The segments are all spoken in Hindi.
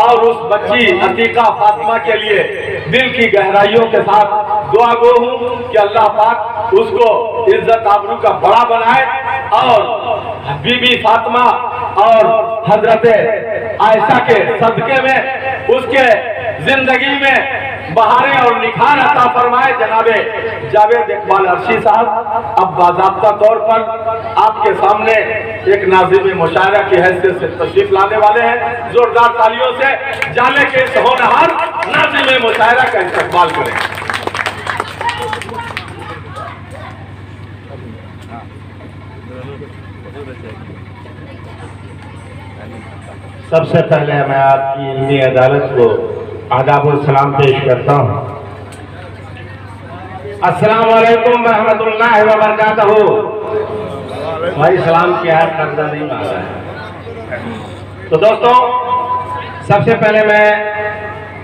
और उस बच्ची अतीका फातिमा के लिए दिल की गहराइयों के साथ दुआ गो हूँ कि अल्लाह पाक उसको इज्जत आबरू का बड़ा बनाए और बीबी फातिमा और हजरत आयशा के सदके में उसके जिंदगी में बहारें और निखार अता फरमाए। जनाबे जावेद इकबाल अर्शी साहब अब बाज़ाब्ता तौर पर आपके सामने एक नाज़िम मुशायरा की हैसियत से तशरीफ लाने वाले हैं। जोरदार तालियों से जाने के इस होनहार नाज़िम मुशायरा का इस्तकबाल करें। सबसे पहले मैं आपकी इल्मी अदालत को आदाब सलाम पेश करता हूँ। अस्सलाम वालेकुम रहमतुल्लाहि व बरकातहू। भाई सलाम किया है, कर्जा नहीं मांगा है। तो दोस्तों, सबसे पहले मैं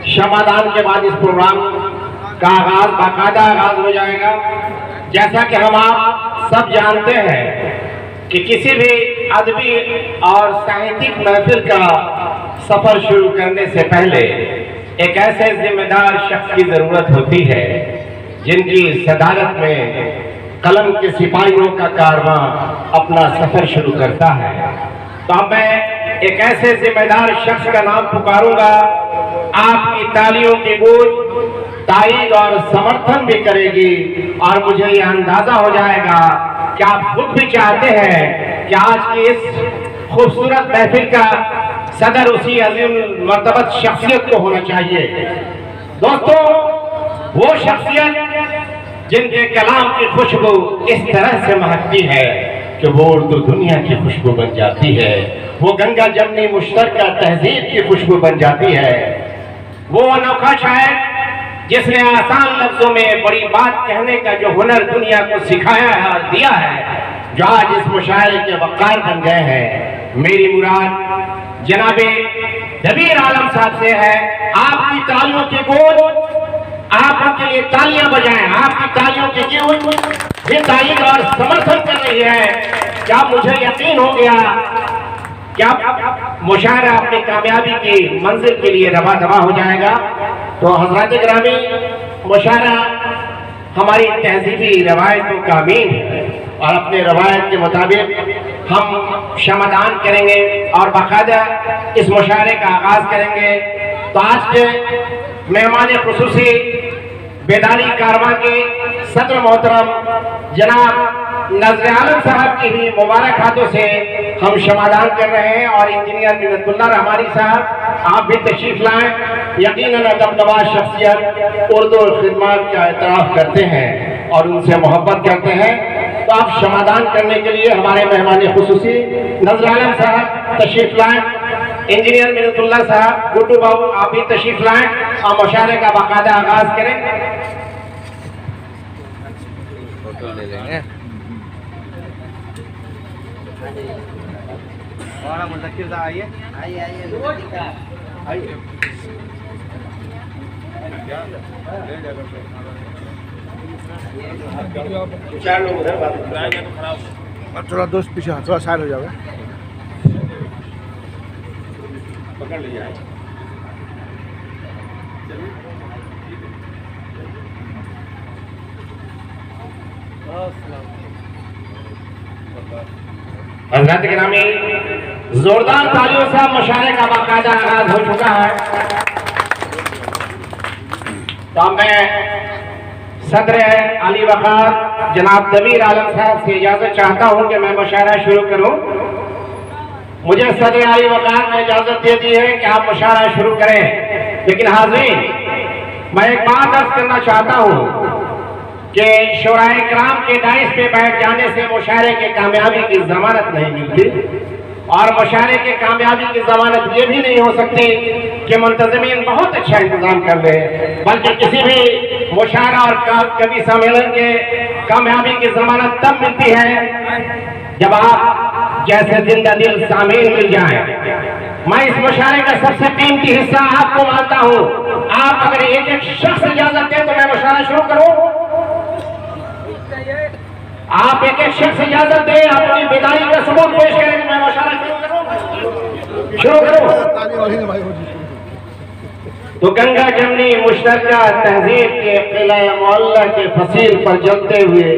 शमादान के बाद इस प्रोग्राम का आगाज बाकायदा आगाज हो जाएगा। जैसा कि हम आप सब जानते हैं कि किसी भी अदबी और साहित्यिक महफिल का सफर शुरू करने से पहले एक ऐसे जिम्मेदार शख्स की जरूरत होती है जिनकी सदारत में कलम के सिपाहियों का कारवां अपना सफर शुरू करता है। तो अब मैं एक ऐसे जिम्मेदार शख्स का नाम पुकारूंगा। आपकी तालियों की गूंज तारीफ और समर्थन भी करेगी और मुझे यह अंदाजा हो जाएगा कि आप खुद भी चाहते हैं कि आज की इस खूबसूरत महफिल का सदर उसी अजीम मर्तबत शख्सियत को होना चाहिए। दोस्तों, वो शख्सियत जिनके कलाम की खुशबू इस तरह से महकती है कि वो उर्दू दुनिया की खुशबू बन जाती है, वो गंगा जमनी मुश्तरका तहजीब की खुशबू बन जाती है। वो अनोखा शायर जिसने आसान लफ्जों में बड़ी बात कहने का जो हुनर दुनिया को सिखाया है और दिया है, जो आज इस मुशायरे के वक़ार बन गए हैं। मेरी मुराद जनाबे दबीर आलम साहब से है। आपकी तालियों की गूंज, आप उनके लिए तालियां बजाएं। आपकी तालियों की गूंज ये तारीफ और समर्थन कर रही है। क्या मुझे यकीन हो गया क्या मुशायरा अपनी कामयाबी की मंजिल के लिए रवा दवा हो जाएगा। तो हज़रात गिरामी, मुशायरा हमारी तहजीबी रवायतों का अमीन है और अपने रवायत के मुताबिक हम शमादान करेंगे और बाकायदा इस मुशायरे का आगाज करेंगे। तो आज के मेहमान खुसूसी बेदारी कारवां के सदर मोहतरम जनाब नजर आलम साहब की भी मुबारक हाथों से हम शमादान कर रहे हैं और इंजीनियर मिन्नतुल्लाह रहमानी साहब आप भी तशरीफ लाएं। यकीनन अदब-नवाज शख्सियत उर्दू खिदमत का एतराफ़ करते हैं और उनसे मोहब्बत करते हैं। तो आप शमादान करने के लिए हमारे मेहमान खुसूसी नजर आलम साहब तशरीफ लाएं। इंजीनियर मिन्नतुल्लाह साहब, गुड्डू बाबू आप भी तशरीफ लाएं और मुशायरे का बाकायदा आगाज करें। और मुज़क्किर साहब आइए आइए आइए। चार लोग उधर बात थोड़ा दोस्त पीछे थोड़ा साइड हो जाओगे। पकड़ लीजिए। हज़रात गिरामी, जोरदार तालियों से मुशायरे का बाकायदा आगाज हो चुका है। तो मैं सदर अली वक़ार जनाब दबीर आलम साहब से इजाजत चाहता हूं कि मैं मुशायरा शुरू करूं। मुझे सदर अली वक़ार ने इजाजत दे दी है कि आप मुशायरा शुरू करें, लेकिन हाज़रीन, मैं एक बात अर्ज करना चाहता हूं कि शुराए किराम के दाइस पे बैठ जाने से मुशायरे के कामयाबी की जमानत नहीं मिलती और मुशायरे के कामयाबी की जमानत ये भी नहीं हो सकती कि मुंतज़मीन बहुत अच्छा इंतजाम कर ले, बल्कि किसी भी मुशायरा और कवि सम्मेलन के कामयाबी की जमानत तब मिलती है जब आप जैसे जिंदा दिल सामीन मिल जाए। मैं इस मुशायरे का सबसे कीमती हिस्सा आपको मानता हूँ। आप अगर एक एक शख्स इजाजत दें तो मैं मुशायरा शुरू करूँ। आप एक एक शख्स इजाजत दें, अपनी बेदारी का सबूत पेश करें, मैं मुशायरा शुरू करूँ। तो गंगा जमनी मुश्तरका तहजीब के किला मोहल्ला के फसील पर जलते हुए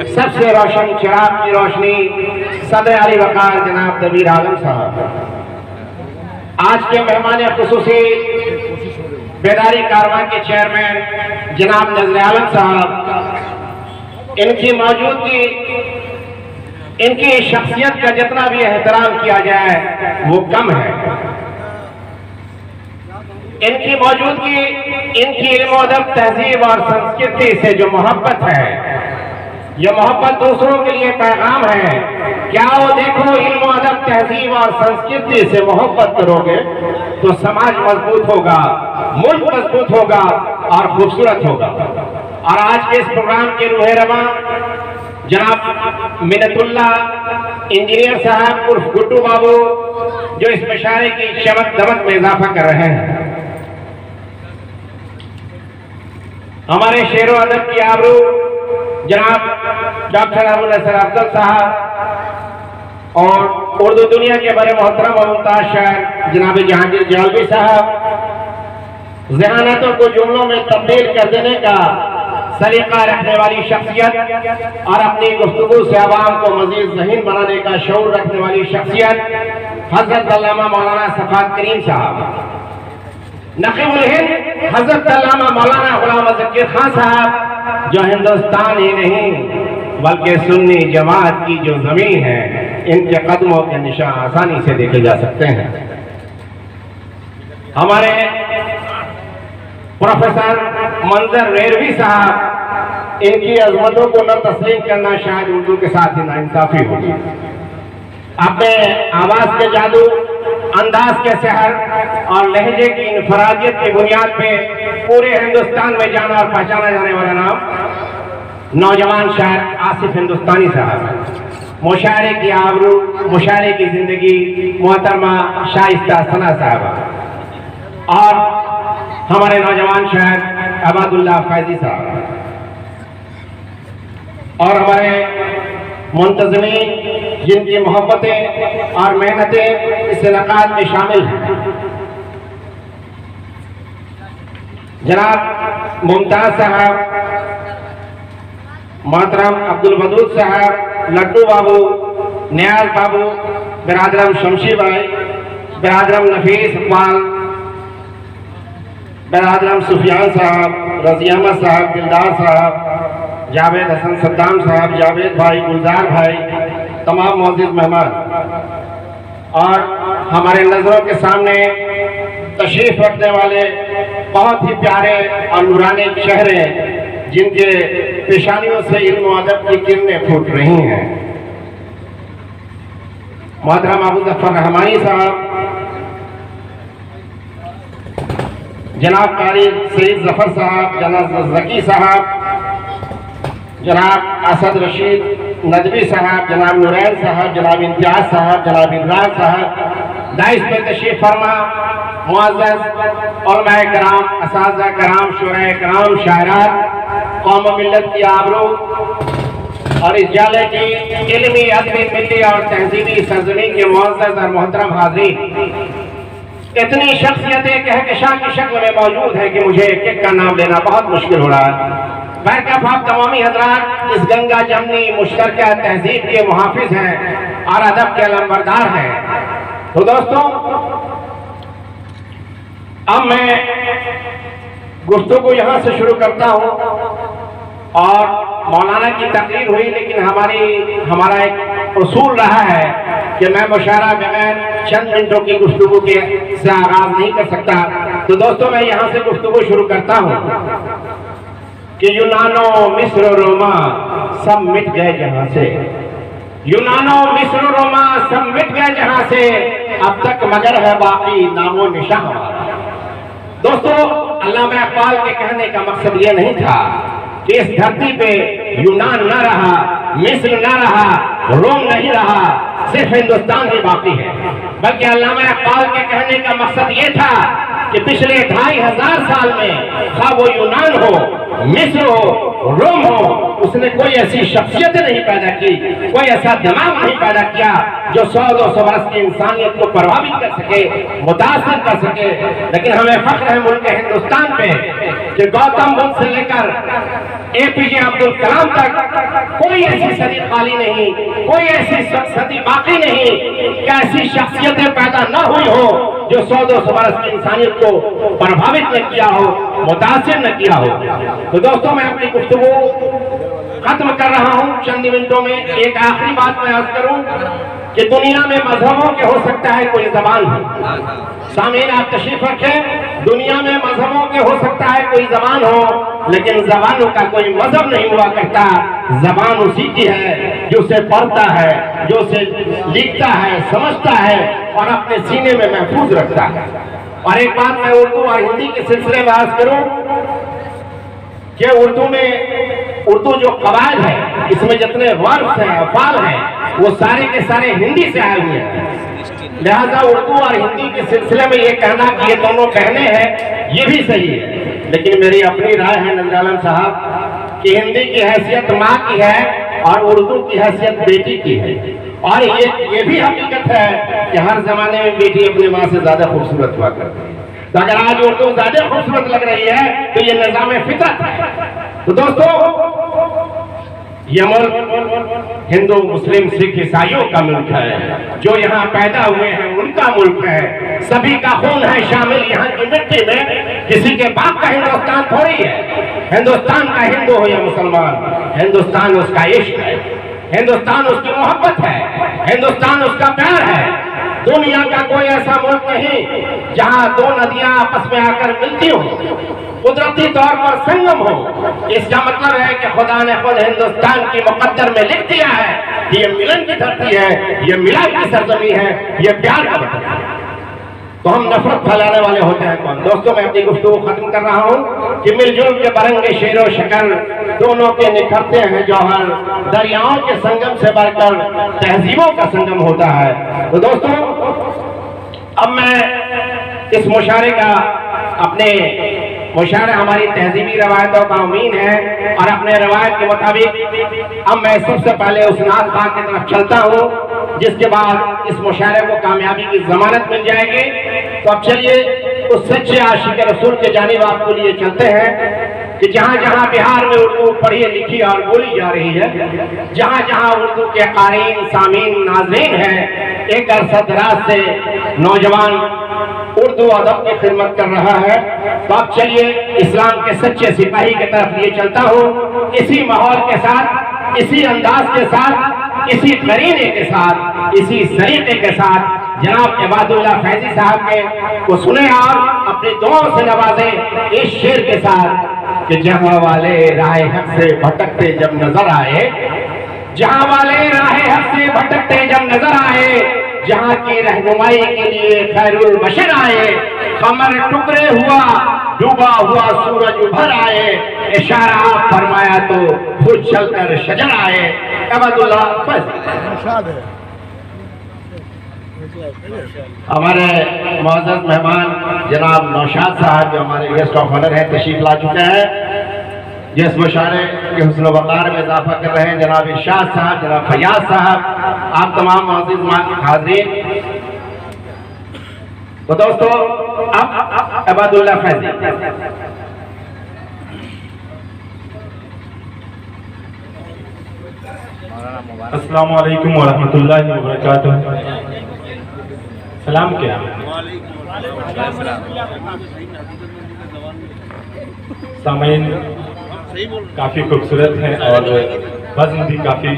सबसे रोशन चिराग की रोशनी सदर अली वकार जनाब दबीर आलम साहब, आज के मेहमान खुसूसी बेदारी कारवां के चेयरमैन जनाब नजर आलम साहब, इनकी मौजूदगी, इनकी शख्सियत का जितना भी एहतराम किया जाए वो कम है। इनकी मौजूदगी, इनकी इल्म अदब तहजीब और संस्कृति से जो मोहब्बत है, ये मोहब्बत दूसरों के लिए पैगाम है। क्या वो देखो, इल्म अदब तहजीब और संस्कृति से मोहब्बत करोगे तो समाज मजबूत होगा, मुल्क मजबूत होगा और खूबसूरत होगा। और आज के इस प्रोग्राम के रूहे रवां जनाब मिन्नतुल्ला इंजीनियर साहब उर्फ गुड्डू बाबू, जो इस मुशायरे की चमक दमक में इजाफा कर रहे हैं। हमारे शेरो अदब की आबरू जनाब डॉक्टर अबुल नसर अफजल साहब और उर्दू दुनिया के बड़े मोहतरम और मुमताज शायर जनाब जहांगीर जालवी साहब, ज़हानतों को जुमलों में तब्दील कर देने का सलीका रखने वाली शख्सियत और अपनी गुफ्तगू से आवाम को मजीद ज़हीन बनाने का शऊर रखने वाली शख्सियत हजरत अल्लामा मौलाना सफात करीम साहब, नकीबुल हिंद हजरत अल्लामा मौलाना गुलाम ज़कीर खान साहब, जो हिंदुस्तान ही नहीं बल्कि सुन्नी जमात की जो जमीन है, इनके कदमों के निशान आसानी से देखे जा सकते हैं। हमारे प्रोफेसर मंजर रेरवी साहब, इनकी अजमतों को न तस्लीम करना शायद उर्दू के साथ ही नाइंसाफी होगी। अपने आवाज के जादू, अंदाज के सहर और लहजे की इनफरादियत की बुनियाद पे पूरे हिंदुस्तान में जाना और पहचाना जाने वाला नाम नौजवान शायर आसिफ हिंदुस्तानी साहब, मुशायरे की आबरू, मुशायरे की जिंदगी मोहतरमा शाइस्ता सना साहबा, और हमारे नौजवान शायर अबादुल्लाह फैजी साहब, और हमारे मुंतज़मीन जिनकी मोहब्बतें और मेहनतें इस इलाक़ात में शामिल हैं, जनाब मुमताज साहब, मोहतरम अब्दुल वदूद साहब, लड्डू बाबू, नियाज बाबू, बिरादरम शमशी भाई, बिरादरम नफीस इकबाल, बिरादरम सुफियान साहब, रज़ी अहमद साहब, दिलदार साहब, जावेद हसन सद्दाम साहब, जावेद भाई, गुलजार भाई, तमाम मौजूद मेहमान और हमारे नजरों के सामने तशरीफ रखने वाले बहुत ही प्यारे और नूरानी चेहरे, जिनके पेशानियों से इल्म अदब की किरणें फूट रही हैं। मोहतरम अबू जफर रहमानी साहब, जनाब कारी सईद जफर साहब, जनाब जकी साहब, जनाब असद रशीद नदवी साहब, जनाब नूरैन साहब, जनाब इम्तियाज साहब, जनाब इमरान साहब, दाइस पे तशरीफ फरमा मुअज़्ज़ज़ उलमाए कराम, असातिज़ा कराम, शुराए कराम, शायरात, कौम मिल्लत की आबरू और इस जाले की इल्मी, अदबी, मिल्ली और तहजीबी सरजमीन के मुअज़्ज़ज़ और मोहतरम हाज़रीन, इतनी शख्सियतें कहकशां की शक्ल में मौजूद है कि मुझे एक एक का नाम लेना बहुत मुश्किल हो रहा है। बैकअप आप तमामी हजरात इस गंगा जमनी मुश्तरका तहजीब के मुहाफिज हैं और अदब के अलंबरदार हैं। तो दोस्तों, अब मैं गुफ्तगू यहाँ से शुरू करता हूँ और मौलाना की तकरीर हुई, लेकिन हमारा एक उसूल रहा है कि मैं मुशायरा बगैर चंद मिनटों की गुफ्तगू के से आगाज नहीं कर सकता। तो दोस्तों, मैं यहाँ से गुफ्तगू शुरू करता हूँ कि यूनानो मिस्र रोमा सब मिट गए जहां से, यूनानो मिस्र रोमा सब मिट गए जहां से, अब तक मगर है बाकी नामो निशान हमारा। दोस्तों, अल्लामा इकबाल के कहने का मकसद ये नहीं था कि इस धरती पे यूनान न रहा, मिस्र न रहा, रोम नहीं रहा, सिर्फ हिंदुस्तान ही बाकी है, बल्कि अल्लामा इकबाल के कहने का मकसद ये था कि पिछले 2500 साल में खा वो यूनान हो, मिस्र हो, रोम हो, उसने कोई ऐसी शख्सियत नहीं पैदा की, कोई ऐसा दिमाग नहीं पैदा किया जो 100-200 वर्ष की इंसानियत को प्रभावित कर सके, मुतासिर कर सके। लेकिन हमें फख्र है मुल्क हिंदुस्तान पे कि गौतम बुद्ध से लेकर APJ अब्दुल कलाम तक कोई ऐसी सदी खाली नहीं, कोई ऐसी सदी बाकी नहीं कि ऐसी शख्सियतें पैदा न हुई हो जो 100-200 वर्ष की इंसानियत को प्रभावित न किया हो, मुतासिर न किया हो। तो दोस्तों, मैं अपनी गुफ्तगू खत्म कर रहा हूं चंद मिनटों में। एक आखिरी बात मैं अर्ज करूं कि दुनिया में मजहबों के हो सकता है कोई जबान हो। सामीन, आप तशरीफ रखें। दुनिया में मजहबों के हो सकता है कोई जबान हो, लेकिन जबानों का कोई मजहब नहीं हुआ करता। जबान उसी की है जो उसे पढ़ता है, जो उसे लिखता है, समझता है और अपने सीने में महफूज रखता है। और एक बात मैं उर्दू और हिंदी के सिलसिले में अर्ज करूं कि उर्दू जो कवायद है, इसमें जितने वर्ब्स हैं, अफ़ाल हैं, वो सारे के सारे हिंदी से आए हुए हैं। लिहाजा उर्दू और हिंदी के सिलसिले में ये कहना कि ये दोनों कहने हैं, ये भी सही है। लेकिन मेरी अपनी राय है नजर आलम साहब कि हिंदी की हैसियत माँ की है और उर्दू की हैसियत बेटी की है। और ये भी हकीकत है कि हर जमाने में बेटी अपनी माँ से ज्यादा खूबसूरत हुआ करती है। तो अगर आज उर्दू ज्यादा खूबसूरत लग रही है तो ये निज़ाम फितरत है। तो दोस्तों, यह मुल्क हिंदू, मुस्लिम, सिख, ईसाइयों का मुल्क है। जो यहाँ पैदा हुए हैं उनका मुल्क है। सभी का खून है शामिल यहाँ की मिट्टी में। किसी के बाप का हिंदुस्तान थोड़ी है। हिंदुस्तान का हिंदू हो या मुसलमान, हिंदुस्तान उसका इश्क है, हिंदुस्तान उसकी मोहब्बत है, हिंदुस्तान उसका प्यार है। दुनिया का कोई ऐसा मुल्क नहीं जहाँ दो नदियां आपस में आकर मिलती हो, कुदरती तौर पर संगम हो। इसका मतलब है कि खुदा ने खुद हिंदुस्तान की मुकद्दर में लिख दिया है कि ये मिलन की धरती है, ये मिलाद की सरजमी है, ये प्यार का वतन है। तो हम नफरत फैलाने वाले होते हैं कौन? दोस्तों, मैं अपनी गुफ्तगू खत्म कर रहा हूँ कि मिलजुल के बरंगे शेरो शक्ल दोनों के निखरते हैं जौहर, दरियाओं के संगम से बढ़कर तहजीबों का संगम होता है। तो दोस्तों, अब मैं इस मुशारे का अपने मुशारे हमारी तहजीबी रवायतों का उम्मीद है और अपने रवायत के मुताबिक अब मैं सबसे पहले उस नात पाक की तरफ चलता हूँ, जिसके बाद इस मुशारे को कामयाबी की जमानत मिल जाएगी। तो अब चलिए उस सच्चे आशिक रसूल के जानिब आपको लिए चलते हैं कि जहाँ जहाँ बिहार में उर्दू पढ़ी लिखी और बोली जा रही है, जहाँ जहाँ उर्दू के क़ारीन, सामीन, नाज़रीन हैं, एक अरसा दराज से नौजवान उर्दू अदब की खिदमत कर रहा है। तो अब चलिए इस्लाम के सच्चे सिपाही की तरफ लिए चलता हूँ, इसी माहौल के साथ, इसी अंदाज के साथ, इसी करीने के साथ, इसी सलीके के साथ जनाब इबादुल्लाह फैजी साहब के को सुने और अपनी दुआओं से नवाजें इस शेर के साथ कि जहाँ वाले राह हक से भटकते जब नजर आए, जहाँ वाले राह हक से भटकते जब नजर आए, जहाँ की रहनुमाई के लिए खैरुल बशर आए, कमर टुकड़े हुआ, डूबा हुआ सूरज उभर आए, इशारा फरमाया तो खुद चलकर शजर आए। इबादुल्लाह फैजी। हमारे मुअज़्ज़ज़ मेहमान जनाब नौशाद साहब जो हमारे गेस्ट ऑफ ऑनर हैं तशरीफ ला चुके हैं, जिस मुशारे के हुस्न वक़ार में इजाफा कर रहे हैं जनाब इरशाद साहब, जनाब फयाज साहब, आप तमाम मुअज़्ज़ज़ हाज़रीन। तो दोस्तों, अब इबादुल्लाह फैजी। अस्सलामु अलैकुम व रहमतुल्लाहि व बरकातुहू। सलाम क्या सामीन काफ़ी खूबसूरत है और वज़न भी काफ़ी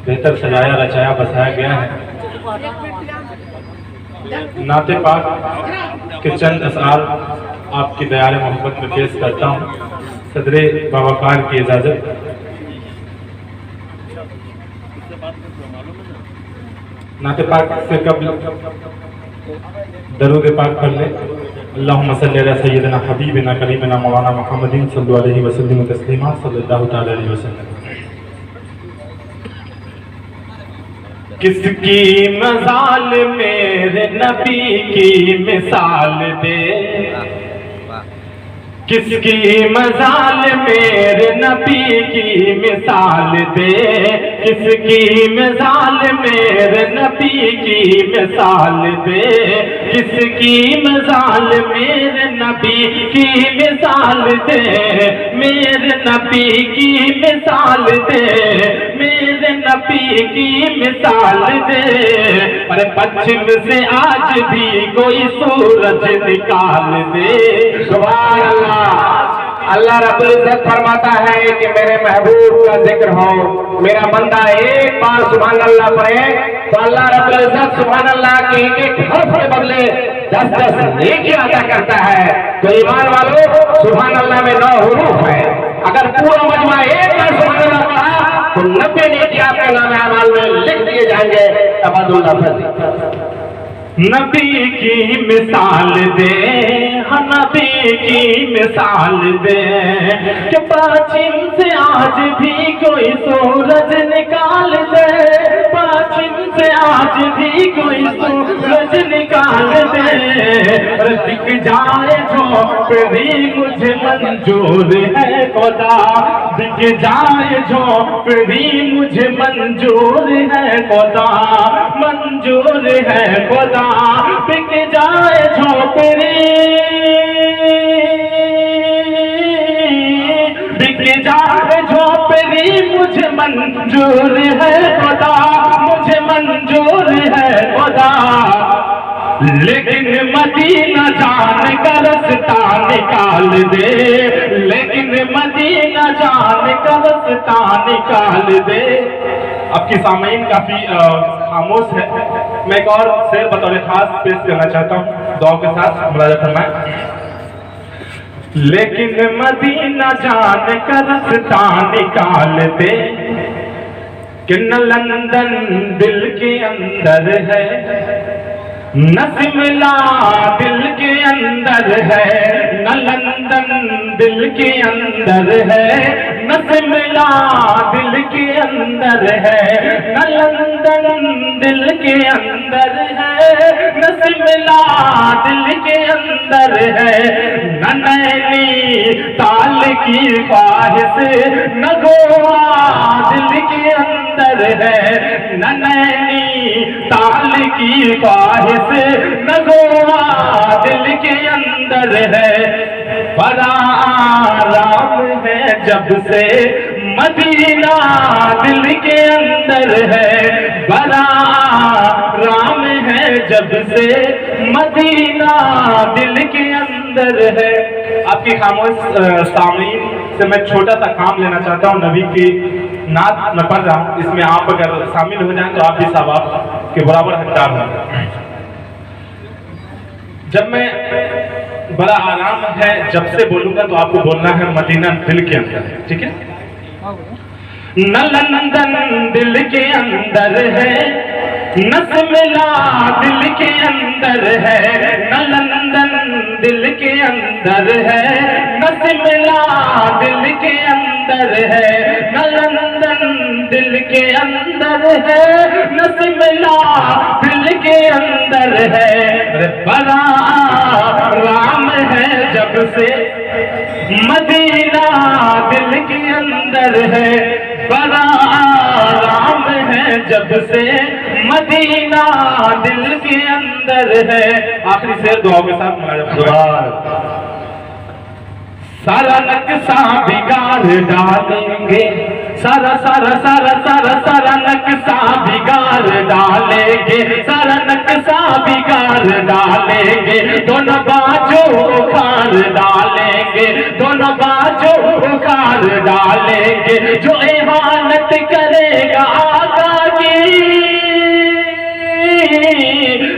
बेहतर सजाया रचाया बसाया गया है। नाते पाक के चंद अशआर आपकी दयार मोहब्बत में पेश करता हूँ, सदरे बावकार की इजाज़त। नाते पाक से कबल दरूद पाक पढ़ ले। अल्लाहुम्मा सल्ली अला सय्यिदिना हबीबिना करीमिना मौलाना मुहम्मदिन सल्लल्लाहु अलैहि वसल्लम तस्लीमा सल्लल्लाहु तआला अलैहि वसल्लम। किसकी मजाल मेरे नबी की मिसाल दे, किसकी मजाल मेरे नबी की मिसाल दे, किसकी मिसाल मेरे नबी की मिसाल दे, किसकी मिसाल मेरे नबी की मिसाल दे, मेरे नबी की मिसाल दे, मेरे नबी की मिसाल दे। अरे पश्चिम से आज भी कोई सूरज निकाल दे। सुभान अल्लाह। अल्लाह रब्बुल इज्जत फरमाता है कि मेरे महबूब का जिक्र हो, मेरा बंदा एक बार सुभान अल्लाह पढ़े तो अल्लाह रब्बुल इज्जत सुभान अल्लाह के एक एक हर्फ के बदले 10-10 नेकी अदा करता है। तो ईमान वालों, सुभान अल्लाह में 9 हुरूफ है। अगर पूरा मजमा एक बार सुभान अल्लाह पढ़ा तो 90 नेकी आपके नाम अमाल में लिख दिए जाएंगे। अब्दुल्लाह फजी नबी की मिसाल दे, हाँ नबी की मिसाल दे, कि पश्चिम से आज भी कोई सूरज निकाल दे, पश्चिम से आज भी कोई सूरज निकाल दे। और दिख जाए झोंपड़ी मुझे मंजूर है खुदा, दिख जाए झोंपड़ी मुझे मंजूर है खुदा, मंजूर है खुदा। बिक जाए झोपड़ी, बिक जाए झोपड़ी मुझे मंजूर है खुदा, मुझे मंजूर है खुदा। लेकिन मदीना जान का रास्ता निकाल दे, लेकिन मदीना जान का रास्ता निकाल दे। आपकी सामईन काफी खामोश है। मैं एक और शेर बतौर खास पेश करना चाहता हूँ, दुआ के साथ मुलाजा फरमाएं। लेकिन मदीना जान का रास्ता निकाल दे, कि न लंदन दिल के अंदर है, न शिमला दिल के अंदर है, न लंदन दिल के अंदर है, न शिमला दिल के अंदर है, न लंदन दिल के अंदर है, न शिमला दिल के अंदर है, न नैनी ताल की ख्वाहिश, न गोवा दिल के अंदर है, न नैनी ताल की ख्वाहिश, न गोवा दिल के अंदर है। बड़ा आराम है जब से मदीना दिल के अंदर है, बड़ा आराम है जब से मदीना दिल के अंदर है। आपकी खामोश सामईन से मैं छोटा सा काम लेना चाहता हूँ। नबी की नात मैं पढ़ रहा हूँ, इसमें आप अगर शामिल हो जाएं तो आप भी सवाब के बराबर हकदार होंगे। जब मैं बड़ा आराम है जब से बोलूंगा तो आपको बोलना है मदीना दिल के अंदर, ठीक है? न लंदन दिल के अंदर है, न शिमला दिल के अंदर है, न लंदन दिल के अंदर है, न शिमला दिल के अंदर है, न लंदन दिल के अंदर है, न शिमला दिल के अंदर है। बड़ा राम है जब से मदीना दिल के अंदर है, बड़ा राम है जब से मदीना दिल के अंदर है। आखिरी शेर दुआ के साथ सारा नक्शा बिगाड़ डालेंगे, सारा सारा सारा सारा सारा नक्शा बिगाड़ डालेंगे, सारा नक्शा बिगाड़ डालेंगे, दोनों बाजू उखाड़ डालेंगे, दोनों बाजू उखाड़ डालेंगे। जो इहानत करेगा आका की,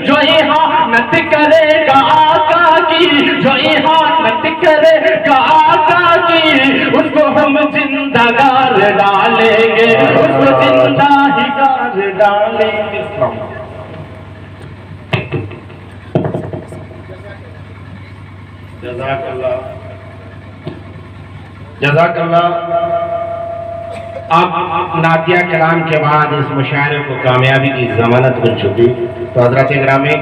जो इहानत करेगा आका की, जो इहानत करेगा आका की, उसको हम जिंदा गार डालेंगे, उसको जिंदा ही गार डालेंगे। जज़ाकल्लाह जज़ाकल्लाह। अब नातिया कलाम के बाद इस मुशायरे को कामयाबी की जमानत मिल चुकी। तो हज़रात ग्रामी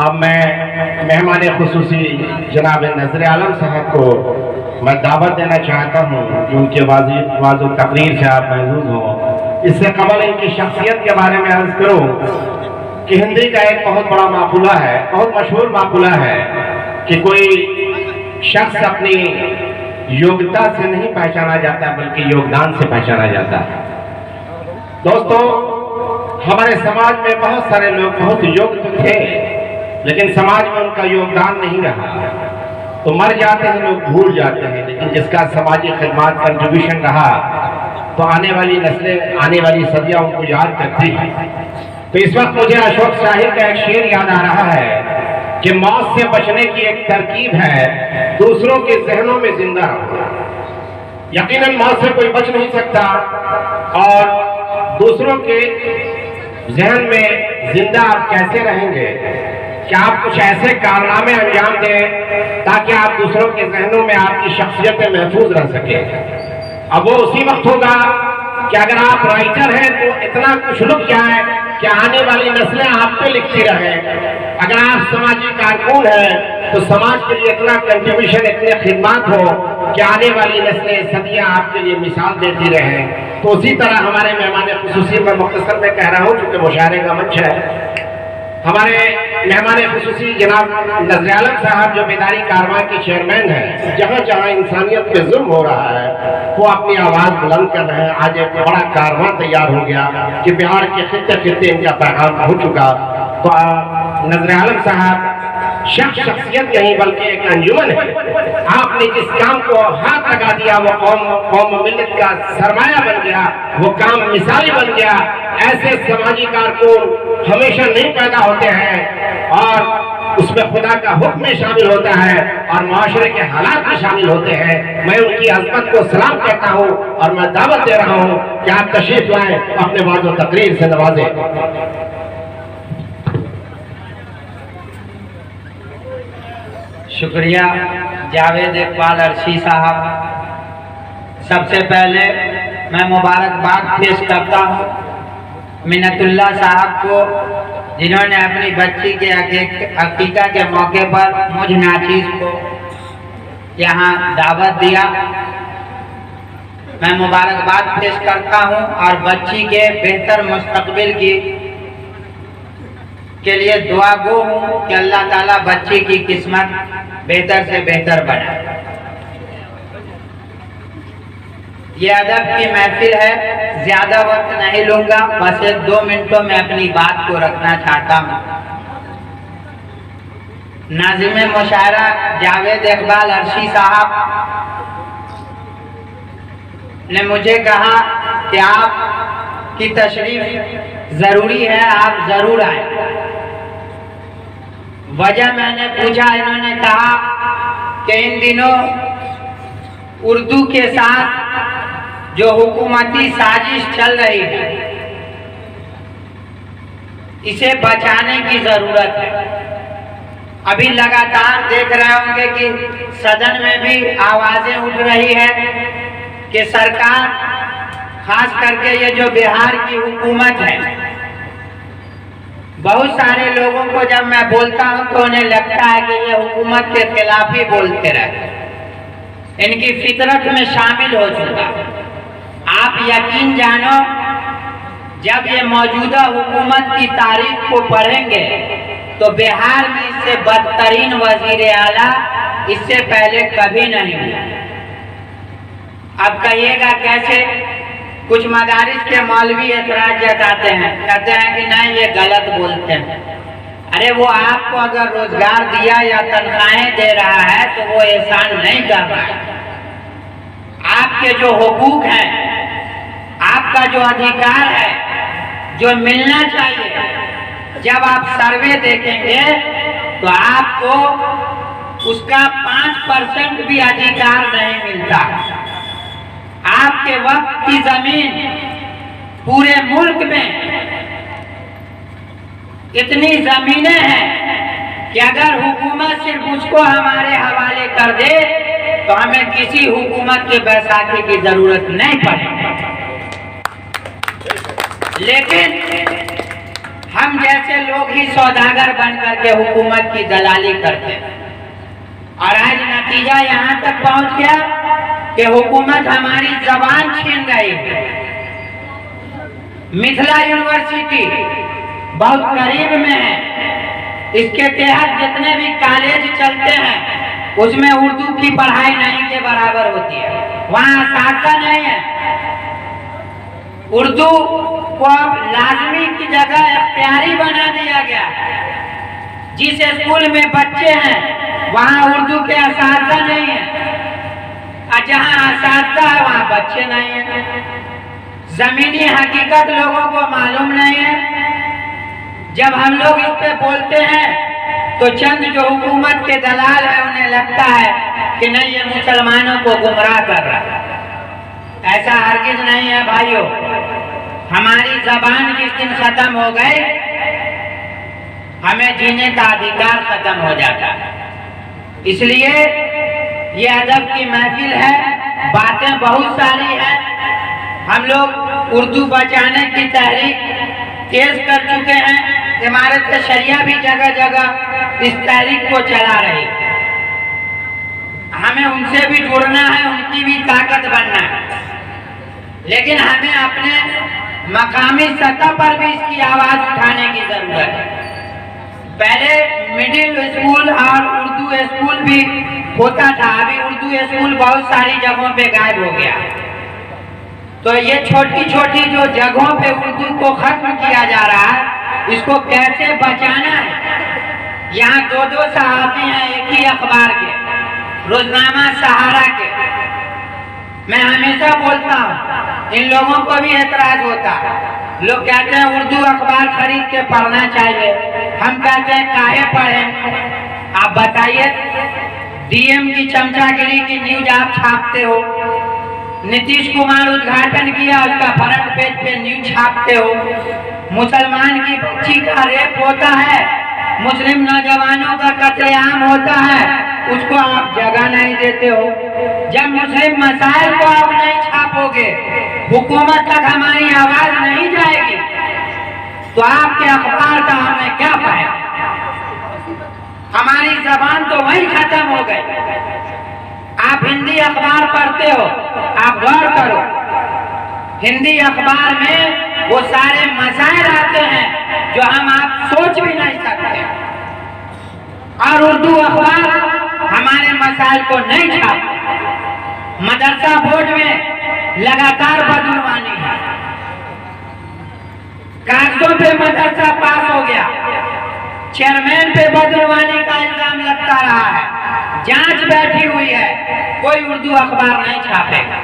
अब मैं मेहमान खुसूसी जनाब नजर आलम साहब को मैं दावत देना चाहता हूँ कि उनके वाज़ तकरीर से आप महजूज हों। इससे कबल इनकी शख्सियत के बारे में अर्ज करूँ कि हिंदी का एक बहुत बड़ा माकूला है, बहुत मशहूर माकूला है कि कोई शख्स अपनी योग्यता से नहीं पहचाना जाता बल्कि योगदान से पहचाना जाता है। दोस्तों, हमारे समाज में बहुत सारे लोग बहुत योग्य तो थे, लेकिन समाज में उनका योगदान नहीं रहा, तो मर जाते हैं लोग, भूल जाते हैं। लेकिन जिसका समाजी खिदमत कंट्रीब्यूशन रहा तो आने वाली नस्लें, आने वाली सदियां उनको याद करती हैं। तो इस वक्त मुझे अशोक शाहिर का एक शेर याद आ रहा है कि मौत से बचने की एक तरकीब है, दूसरों के जहनों में जिंदा रहना। यकीनन मौत से कोई बच नहीं सकता और दूसरों के जहन में जिंदा आप कैसे रहेंगे कि आप कुछ ऐसे कारनामे अंजाम दें ताकि आप दूसरों के जहनों में आपकी शख्सियतें महफूज रह सके। अब वो उसी वक्त होगा कि अगर आप राइटर हैं तो इतना कुछ लुक जाए कि आने वाली नस्लें आप पे लिखती रहें। अगर आप समाजी कारकुन हैं तो समाज के लिए इतना कंट्रीब्यूशन, इतने खिदमत हो कि आने वाली नस्लें सदियां आपके लिए मिसाल देती रहें। तो उसी तरह हमारे मेहमान खुसूसी में मुख्तसर में कह रहा हूँ क्योंकि मुशायरे का मंच है, हमारे मेहमान खुसूसी जनाब नजर आलम साहब जो बेदारी कारवां के चेयरमैन हैं, जहाँ जहाँ इंसानियत पे जुल्म हो रहा है वो अपनी आवाज़ बुलंद कर रहे हैं। आज एक बड़ा कारवां तैयार हो गया कि बिहार के खित्ते खित्ते इनका पैगाम हो चुका। तो नजर आलम साहब शख्सियत नहीं बल्कि एक अंजुमन है। आपने जिस काम को हाथ लगा दिया वो कौम मिल्लत का सरमाया बन गया, वो काम मिसाली बन गया। ऐसे समाजी कारकुन हमेशा नहीं पैदा होते हैं और उसमें खुदा का हुक्म शामिल होता है और माशरे के हालात भी शामिल होते हैं। मैं उनकी अज़मत को सलाम करता हूँ और मैं दावत दे रहा हूँ कि आप तशरीफ लाएं, अपने वाज़ो तकरीर से नवाजें। शुक्रिया जावेद इकबाल अर्शी साहब। सबसे पहले मैं मुबारकबाद पेश करता हूँ मिन्नतुल्ला साहब को, जिन्होंने अपनी बच्ची के अकीका के मौके पर मुझ नाचीज को यहाँ दावत दिया। मैं मुबारकबाद पेश करता हूँ और बच्ची के बेहतर मुस्तकबिल के लिए दुआ गो हूँ कि अल्लाह ताला बच्ची की किस्मत बेहतर से बेहतर बनाए। ये अदब की महफिल है, ज्यादा वक्त नहीं लूंगा, बस 1-2 मिनटों में अपनी बात को रखना चाहता हूँ। नाज़िम मुशायरा जावेद इकबाल अर्शी साहब ने मुझे कहा कि आप की तशरीफ जरूरी है, आप जरूर आए। वजह मैंने पूछा, इन्होंने कहा कि इन दिनों उर्दू के साथ जो हुकूमती साजिश चल रही है इसे बचाने की जरूरत है। अभी लगातार देख रहे होंगे कि सदन में भी आवाजें उठ रही है कि सरकार, खास करके ये जो बिहार की हुकूमत है, बहुत सारे लोगों को जब मैं बोलता हूं तो उन्हें लगता है कि ये हुकूमत के खिलाफ ही बोलते रहे, इनकी फितरत में शामिल हो चुका। आप यकीन जानो, जब ये मौजूदा हुकूमत की तारीख को पढ़ेंगे तो बिहार में इससे बदतरीन वजीर आला इससे पहले कभी नहीं हुआ। अब कहिएगा कैसे? कुछ मदारिस के मौलवी एतराज जताते हैं, कहते हैं कि नहीं ये गलत बोलते हैं। अरे वो आपको अगर रोजगार दिया या तनख्वाहें दे रहा है तो वो एहसान नहीं कर रहा है। आपके जो हुकूक हैं, आपका जो अधिकार है, जो मिलना चाहिए, जब आप सर्वे देखेंगे तो आपको उसका 5% भी अधिकार नहीं मिलता। आपके वक्त की जमीन पूरे मुल्क में इतनी जमीनें हैं कि अगर हुकूमत सिर्फ उसको हमारे हवाले कर दे तो हमें किसी हुकूमत के बैसाखी की जरूरत नहीं पड़ेगी। लेकिन हम जैसे लोग ही सौदागर बन करके हुकूमत की दलाली करते हैं। और आज नतीजा यहाँ तक पहुँच गया कि हुकूमत हमारी जबान छीन रही है। मिथिला यूनिवर्सिटी बहुत करीब में है, इसके तहत जितने भी कॉलेज चलते हैं उसमें उर्दू की पढ़ाई नहीं के बराबर होती है। वहाँ साका नहीं है। उर्दू को अब लाजमी की जगह इख्तियारी बना दिया गया। जिस स्कूल में बच्चे हैं वहाँ उर्दू के असातिज़ा नहीं है, और जहाँ असातिज़ा है वहाँ बच्चे नहीं हैं। जमीनी हकीकत लोगों को मालूम नहीं है। जब हम लोग इस पे बोलते हैं तो चंद जो हुकूमत के दलाल है उन्हें लगता है कि नहीं, ये मुसलमानों को गुमराह कर रहा है। ऐसा हरगिज नहीं है भाइयों। हमारी जबान जिस दिन खत्म हो गई, हमें जीने का अधिकार खत्म हो जाता है। इसलिए ये अदब की महफिल है, बातें बहुत सारी हैं। हम लोग उर्दू बचाने की तहरीक तेज कर चुके हैं। इमारत शरिया भी जगह जगह इस तहरीक को चला रही। हमें उनसे भी जुड़ना है, उनकी भी ताकत बनना है, लेकिन हमें अपने मकामी सतह पर भी इसकी आवाज उठाने की जरूरत है। पहले मिडिल स्कूल और उर्दू स्कूल भी होता था, अभी उर्दू स्कूल बहुत सारी जगहों पे गायब हो गया। तो ये छोटी छोटी जो जगहों पे उर्दू को खत्म किया जा रहा है, इसको कैसे बचाना है। यहाँ दो दो सहाफ़ी हैं एक ही अखबार के, रोजनामा सहारा के। मैं हमेशा बोलता हूँ, इन लोगों को भी एतराज होता है। लोग कहते हैं उर्दू अखबार खरीद के पढ़ना चाहिए, हम कहते हैं काहे पढ़ें। आप बताइए, डीएम की चमचागिरी की न्यूज आप छापते हो, नीतीश कुमार उद्घाटन किया उसका फ्रंट पेज पे न्यूज छापते हो, मुसलमान की बच्ची का रेप होता है, मुस्लिम नौजवानों का कत्लेआम होता है, उसको आप जगह नहीं देते हो। जब मुस्लिम मसाइल को आप नहीं छापोगे, हुकूमत तक हमारी आवाज नहीं जाएगी, तो आपके अखबार का हमें क्या फायदा। हमारी जबान तो वही खत्म हो गई। आप हिंदी अखबार पढ़ते हो, आप गौर करो, हिंदी अखबार में वो सारे मसाइल आते हैं जो हम आप सोच भी नहीं सकते, और उर्दू अखबार हमारे मसाइल को नहीं छापते। मदरसा बोर्ड में लगातार बदनवानी है, कागजों पे मदरसा पास हो गया, चेयरमैन पे बदनवानी का इल्जाम लगता रहा है, जांच बैठी हुई है, कोई उर्दू अखबार नहीं छापेगा।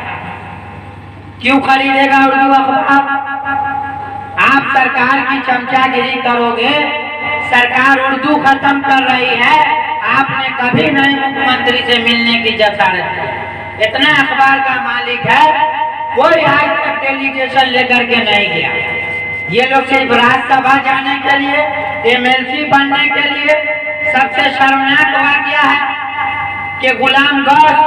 क्यों खरीदेगा उर्दू अखबार? आप सरकार की चमचागिरी करोगे, सरकार उर्दू खत्म कर रही है, आपने कभी नहीं मुख्यमंत्री से मिलने की जसारत की। इतना अखबार का मालिक है, कोई आज तक डेलीगेशन लेकर के नहीं गया। ये लोग सिर्फ राज्यसभा जाने के लिए, एमएलसी बनने के लिए। सबसे शर्मनाक वाकया है कि गुलाम गौस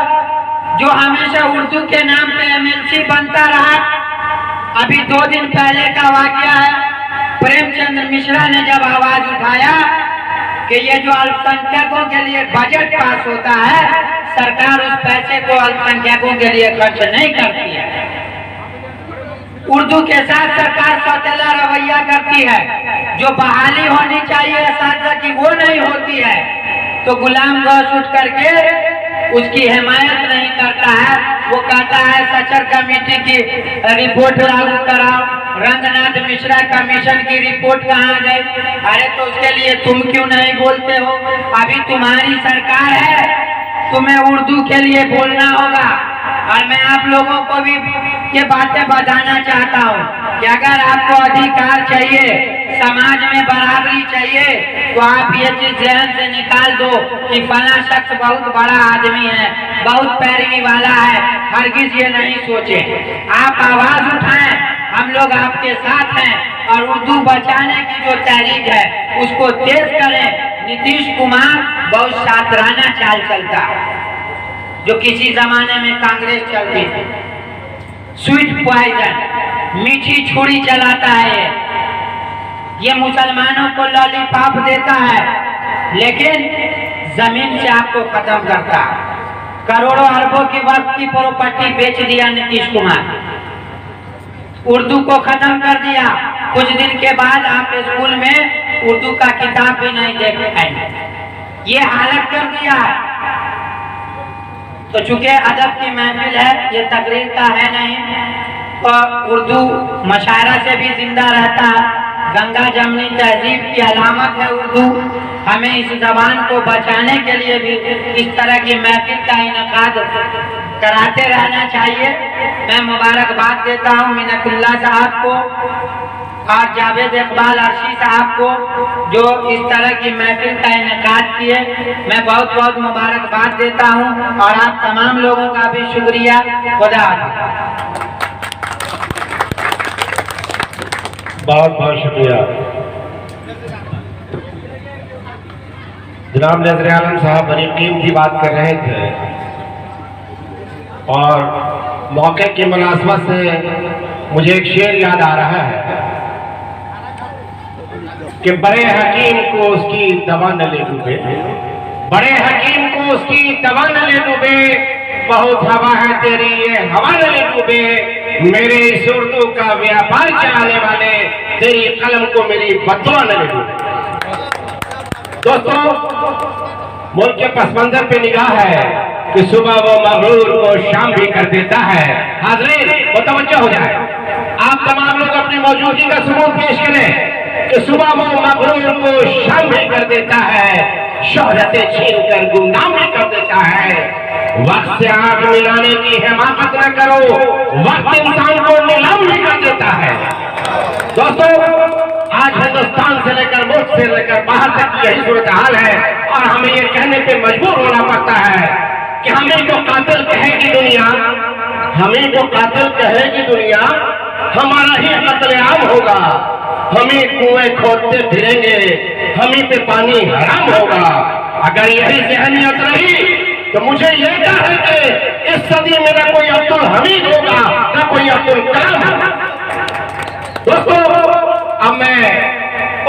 जो हमेशा उर्दू के नाम पे एमएलसी बनता रहा, अभी 2 दिन पहले का वाकया है, प्रेमचंद्र मिश्रा ने जब आवाज उठाया कि ये जो अल्पसंख्यकों के लिए बजट पास होता है, सरकार उस पैसे को अल्पसंख्यकों के लिए खर्च नहीं करती है। उर्दू के साथ सरकार सौतेला रवैया करती है, जो बहाली होनी चाहिए असातिज़ा की वो नहीं होती है। तो गुलाम गौस उठ करके उसकी हिमायत नहीं करता है, वो कहता है सचर कमेटी की रिपोर्ट लागू कराओ, रंगनाथ मिश्रा कमीशन की रिपोर्ट कहाँ गई। अरे तो उसके लिए तुम क्यों नहीं बोलते हो? अभी तुम्हारी सरकार है, तुम्हें उर्दू के लिए बोलना होगा। और मैं आप लोगों को भी ये बातें बताना चाहता हूँ कि अगर आपको अधिकार चाहिए, समाज में बराबरी चाहिए, तो आप ये चीज जहन से निकाल दो कि फला शख्स बहुत बड़ा आदमी है, बहुत पैरवी वाला है। हरगिज ये नहीं सोचे, आप आवाज उठाएं, हम लोग आपके साथ हैं, और उर्दू बचाने की जो तहरीक है उसको तेज करें। नीतीश कुमार बहुत शातिराना चाल चलता है, जो किसी जमाने में कांग्रेस चलती थी। स्वीट पॉइजन, मीठी छुरी चलाता है। ये मुसलमानों को लॉलीपॉप देता है, लेकिन जमीन से आपको खत्म करता है। करोड़ों अरबों की वक्त की प्रॉपर्टी बेच दिया नीतीश कुमार, उर्दू को खत्म कर दिया। कुछ दिन के बाद आप स्कूल में उर्दू का किताब भी नहीं देख पाएंगे, ये हालत कर दिया है। तो चूंकि अदब की महफिल है, ये तकरीर का है नहीं, तो उर्दू मशायरा से भी जिंदा रहता है। गंगा जमनी तहजीब की अलामत है उर्दू। हमें इस जबान को बचाने के लिए भी इस तरह की महफिल का इनेकाद कराते रहना चाहिए। मैं मुबारकबाद देता हूँ मिन्नतुल्लाह साहब को और जावेद इकबाल अर्शी साहब को, जो इस तरह की महफिल का इनेकाद किए। मैं बहुत बहुत मुबारकबाद देता हूँ और आप तमाम लोगों का भी शुक्रिया। खुदा हाफिज़। बहुत बहुत शुक्रिया जनाब नजर आलम साहब, बड़ी कीमती बात कर रहे थे और मौके की मुनासबत से मुझे एक शेर याद आ रहा है कि बड़े हकीम को उसकी दवा न ले डूबे, बड़े हकीम को उसकी दवा न ले डूबे, बहुत हवा है तेरी ये हवा न ले डूबे, मेरे इस उर्दू का व्यापार चलाने वाले तेरी कलम को मेरी बदुआ न ले डूबे। दोस्तों, मुल्क के पस मंजर पे निगाह है कि सुबह वो मगरूर को शाम भी कर देता है। हाज़रीन, मुतवज्जो हो जाए, आप तमाम लोग अपनी मौजूदगी का सबूत पेश करें कि सुबह वो मगरूर को शाम भी कर देता है, शोहरतें छीन कर गुमनाम भी कर देता है। वक्त से आग मिलाने की हिमाकत न करो, वक्त इंसान को नीलाम भी कर देता है। दोस्तों, आज हिंदुस्तान से लेकर मुल्क से लेकर बाहर तक की यही सूरत हाल है और हमें ये कहने पे मजबूर होना पड़ता है कि हमें को कातिल कहेगी दुनिया, हमें को कातिल कहेगी दुनिया, हमारा ही कत्लेआम होगा, हमें कुएं खोदते फिरेंगे, हमें पे पानी हराम होगा। अगर यही जहनियत रही तो मुझे यह डर है कि इस सदी में न कोई अब्दुल हमीद होगा न कोई अब्दुल कलाम होगा। दोस्तों, अब मैं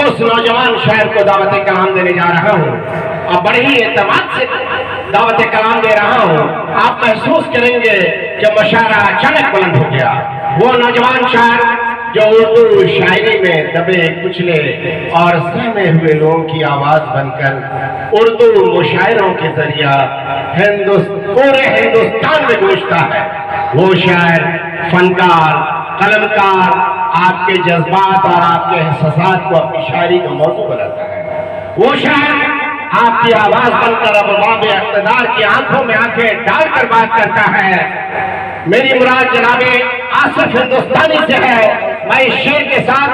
उस नौजवान शायर को दावत कलाम देने जा रहा हूँ और बड़े ही एतमाद से दावत कलाम दे रहा हूँ। आप महसूस करेंगे कि मुशायरा अचानक बुलंद हो गया। वो नौजवान शायर जो उर्दू शायरी में दबे कुचले और सहमे हुए लोगों की आवाज बनकर उर्दू मुशायरों के जरिया पूरे हिंदुस्तान में गूंजता है। वो शायर, फनकार, कलमकार आपके जज्बात और आपके एहसासात को अपनी शायरी का मौजू बनाता है। वो शायर आपकी आवाज बनकर अब बाब इक़्तिदार की आंखों में आंखें डालकर बात करता है। मेरी मुराद जनाबे आसिफ हिंदुस्तानी से है। मैं इस शेर के साथ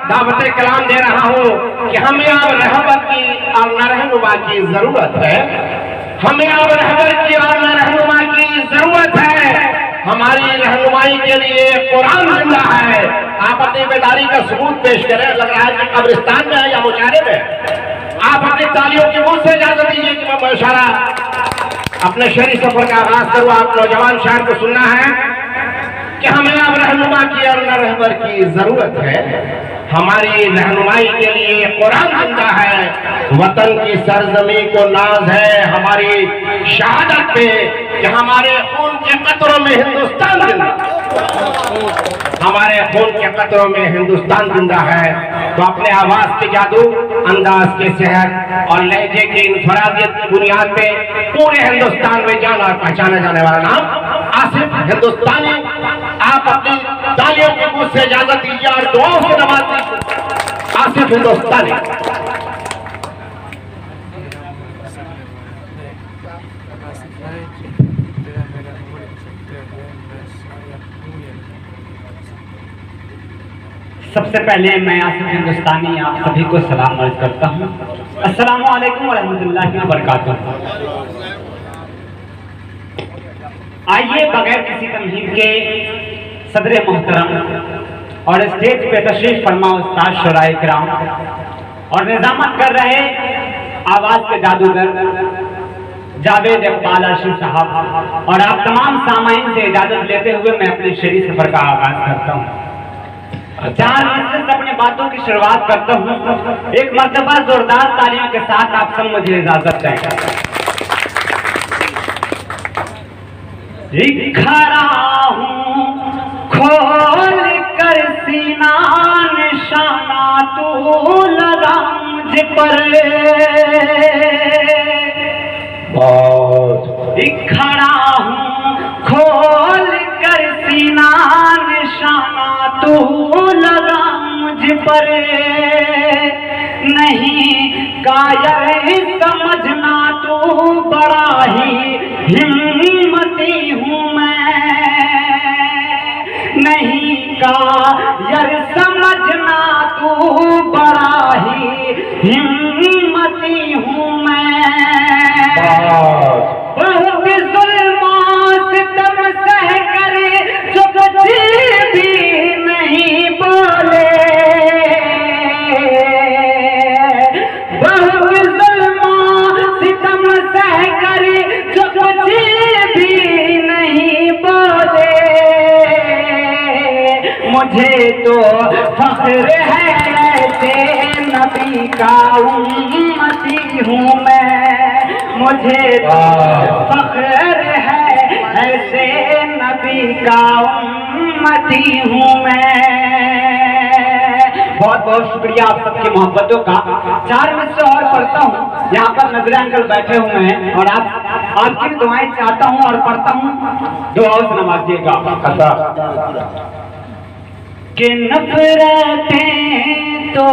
दावत कलाम दे रहा हूँ कि हमें अब रहमत की और रहनुमा की जरूरत है, हमें अब रहमत की और रहनुमा की जरूरत है। हमारी रहनुमाई के लिए कुरान जिंदा है। आप अपनी बेदारी का सबूत पेश करें। लग रहा है कि कब्रिस्तान में है या मुशायरे में। आप अपनी तालियों की मुझ से इजाजत दीजिए कि मैं मुशायरा अपने शहरी सफर का आगाज करूँ। आप नौजवान शायर को सुनना है कि हमें अब रहनुमा की और रहबर की जरूरत है। हमारी रहनुमाई के लिए कुरान जिंदा है। वतन की सरजमी को नाज है हमारी शहादत पे कि हमारे खून के कतरों में हिंदुस्तान जिंदा, हमारे खून के कतरों में हिंदुस्तान जिंदा है। तो अपने आवाज के जादू, अंदाज के सेहत और लहजे की इंफरादियत की बुनियाद पे पूरे हिंदुस्तान में जाना और पहचाना जाने वाला नाम आसिफ हिंदुस्तानी। आप अपनी तालियों की गूंज से इजाजत दीजिए और दुआओं से नवाज दीजिए। आसिफ हिंदुस्तानी। सबसे पहले मैं आसिफ हिंदुस्तानी आप सभी को सलाम अर्ज करता हूँ। अस्सलामु अलैकुम व रहमतुल्लाहि व बरकातुहू। आइए बगैर किसी तमहीद के सदर मोहतरम और स्टेज पे तशरीफ फरमा उस्ताद शुराए किराम और निजामत कर रहे आवाज के जादूगर जावेद इकबाल अर्शी साहब और आप तमाम सामाइन से इजाजत लेते हुए मैं अपने शेरी सफर का आगाज करता हूँ। चार मिनट से अपनी बातों की शुरुआत करता हूँ। एक मर्तबा जोरदार तालियों के साथ आप सब मुझे इजाजत दें। खड़ा हूँ खोल कर सीना निशाना तू लगा मुझ पर, खड़ा हूँ खोल कर सीना निशाना तू लगा मुझ पर, नहीं कायर समझना तू बड़ा ही हिम्मती हूँ मैं, नहीं कायर समझना तू बड़ा ही हिम्मती हूँ मैं। बहुत जुल्म सितम सह कर जो कुछ भी नहीं बोले, बहुत जुल्म सितम सह कर जो कुछ भी नहीं बोले, मुझे तो फख्र है ऐसे नबी का उम्मती हूँ मैं, मुझे तो फख्र है ऐसे नबी का उम्मती हूँ मैं। बहुत बहुत शुक्रिया आप सबकी मोहब्बतों का। 4 मिनट से और पढ़ता हूँ। यहाँ पर नजर अंकल बैठे हुए हैं और आपकी भी दुआएं चाहता हूँ और पढ़ता हूँ, दुआओं से नवाजिएगा। कि नफरतें तो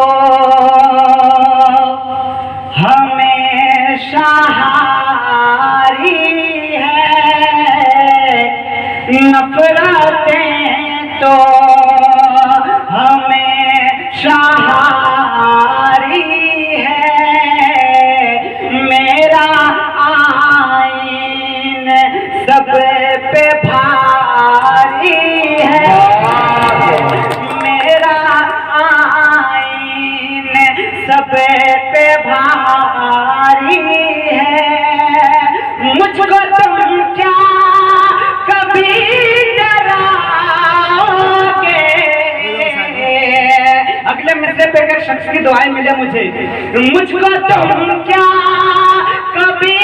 हमेशा हारी है, नफरतें तो हमेशा हारी है, मेरा आईन सब पे भारी है, मेरा आईन सब पे भारी है, मुझको तुम क्या कभी डराओगे। अगले मिसरे पे एक शख्स की दुआएं मिले मुझे, मुझको तुम क्या कभी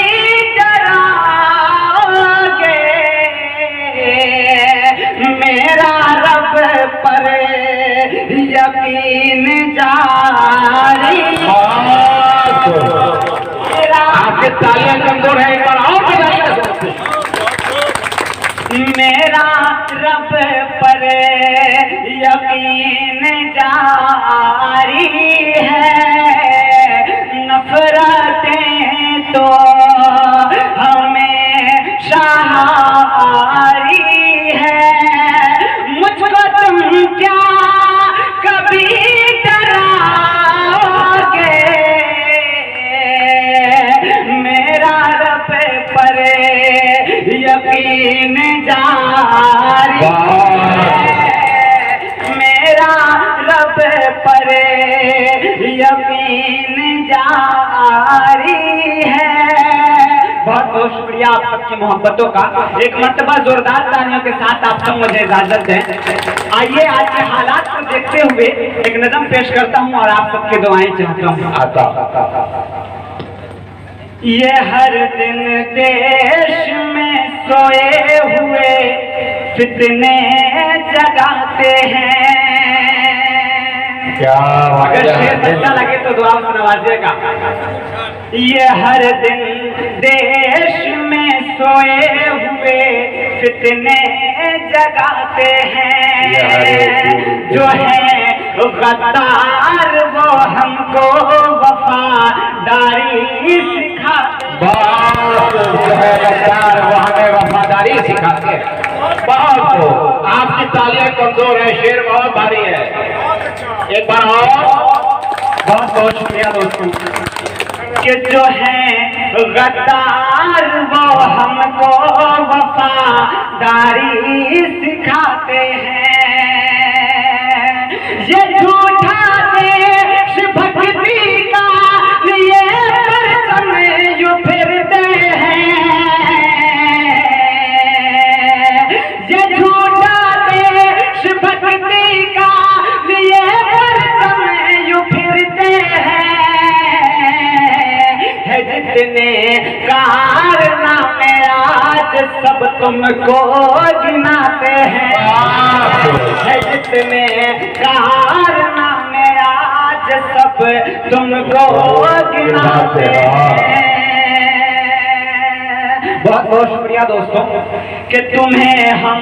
डराओगे, मेरा रब पर यकीन जारी। आपके तालियां कमजोर है, एक बार और मेरा रब पर यकीन जारी है, नफरतें तो हमेशा हारी है, मुझको तुम क्या कभी डराओगे, मेरा रब पर यकीन जारी है, मेरा रब पर यकीन जारी है। बहुत बहुत शुक्रिया आप सबकी मोहब्बतों का। एक मर्तबा जोरदार तालियों के साथ आप सब मुझे इजाजत दें। आइए आज के हालात को देखते हुए एक नज़म पेश करता हूँ और आप सबकी दुआएं चाहता हूँ। ये हर दिन देश में सोए हुए फितने जगाते हैं। क्या अगर शेर अच्छा लगे तो दुआ में नवाजिएगा। ये हर दिन देश में सोए हुए फितने जगाते हैं, जो है गद्दार वो हमको वफादारी सिखाते, वो हमें वफादारी सिखाते हैं। बहुत आपकी तालियां कमजोर है, शेर बहुत भारी है, एक बार और। बहुत बहुत शुक्रिया दोस्तों। कि जो है गद्दार वो हमको वफादारी सिखाते हैं, ये झूठा देशभक्ति का ये परचम यूं फिरते हैं, ये झूठा देशभक्ति का तुमको गिनाते हैं, है जितने कारनामे आज सब तुमको गिनाते हैं। बहुत बहुत शुक्रिया दोस्तों कि तुम्हें हम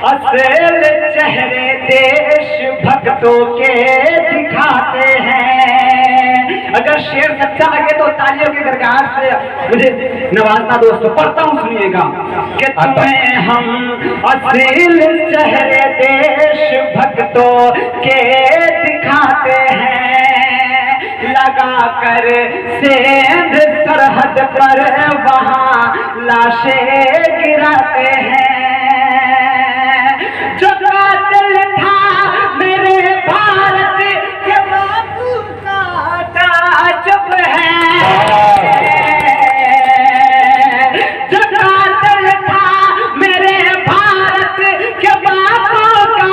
असल चेहरे देश भक्तों के दिखाते हैं। अगर शेर सच्चा लगे तो तालियों की दरकार से मुझे नवाजना दोस्तों, पढ़ता हूँ सुनिएगा कि तुम्हें हम असल चेहरे देश भक्तों के दिखाते हैं, लगा कर सेंध सरहद पर वहाँ लाशें गिराते हैं। जो कातिल था मेरे भारत के बापू का ताजुब है, जो कातिल था मेरे भारत के बापू का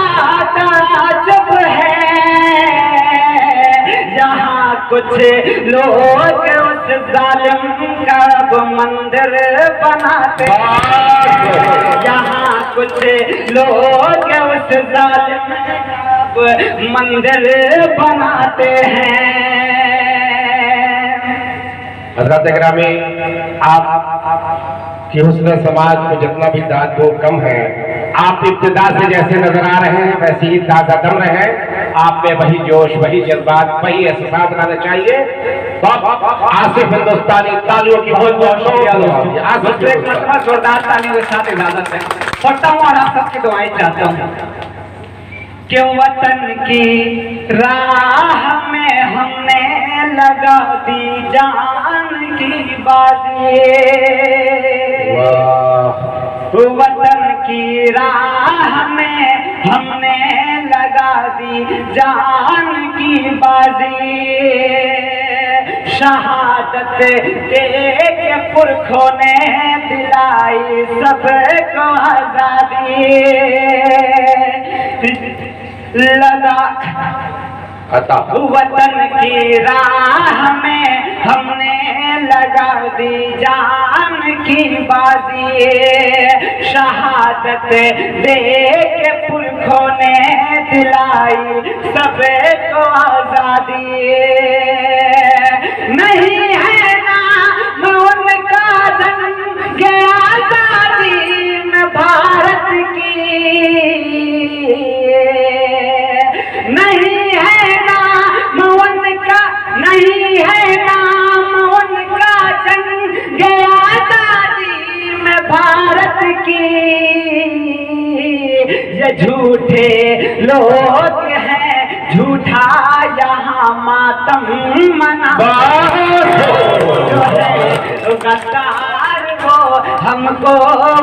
ताजुब है। यहाँ कुछ लोग उस जालिम का अब मंदिर बनाते हैं, यहाँ कुछ लोग उस जालिम का अब मंदिर बनाते हैं। हजरत ग्रामी, आप कि हुस्न समाज को जितना भी दाद वो कम है। आप इब्तिदा से जैसे नजर आ रहे हैं वैसे ही ताजा दम रहे, आप में वही जोश, वही जज्बात, वही एहसास रहना चाहिए। तो आसिफ हिंदुस्तानी तालियों की बहुत बहुत शुक्रिया दोस्तों। आसिफ एक मरतबा जोरदार तालियों के साथ इजाजत है, पढ़ता हूँ और आप सबकी दुआएं चाहता हूँ। कि वतन की राह में हमने लगा दी जान की बाजी, वतन की राह में हमने लगा दी जान की बाजी। शहादत दे के पुरखों ने दिलाई सबको आजादी, लगा वतन की राह में हमने लगा दी जान की बाजी। शहादत दे के पुरखों ने दिलाई सबको आजादी। नहीं है नाम उनका जंग आजादी में भारत की, नहीं है नाम उनका, नहीं है नाम उनका जंग आजादी में भारत की। ये झूठे लोग हैं, झूठा यहाँ मातम मना, जो है गद्दार वो हमको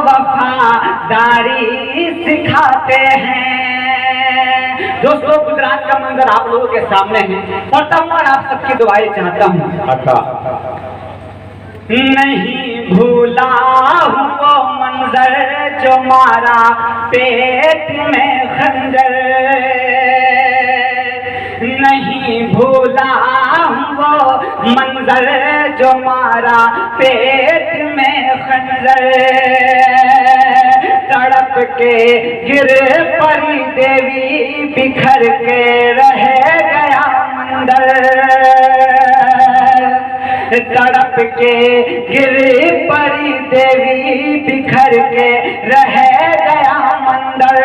वफादारी सिखाते हैं। दोस्तों, गुजरात का मंजर आप लोगों के सामने है, पढ़ता हूँ और आप सबकी दुआएं चाहता हूँ। नहीं भूला हूँ वो मंजर जो मारा पेट में खंजर, नहीं भूला हूँ वो मंजर जो मारा पेट में खंजर। तड़प के गिर परी देवी बिखर के रह गया मंदिर, तड़प के गिर परी देवी बिखर के रह गया मंदिर।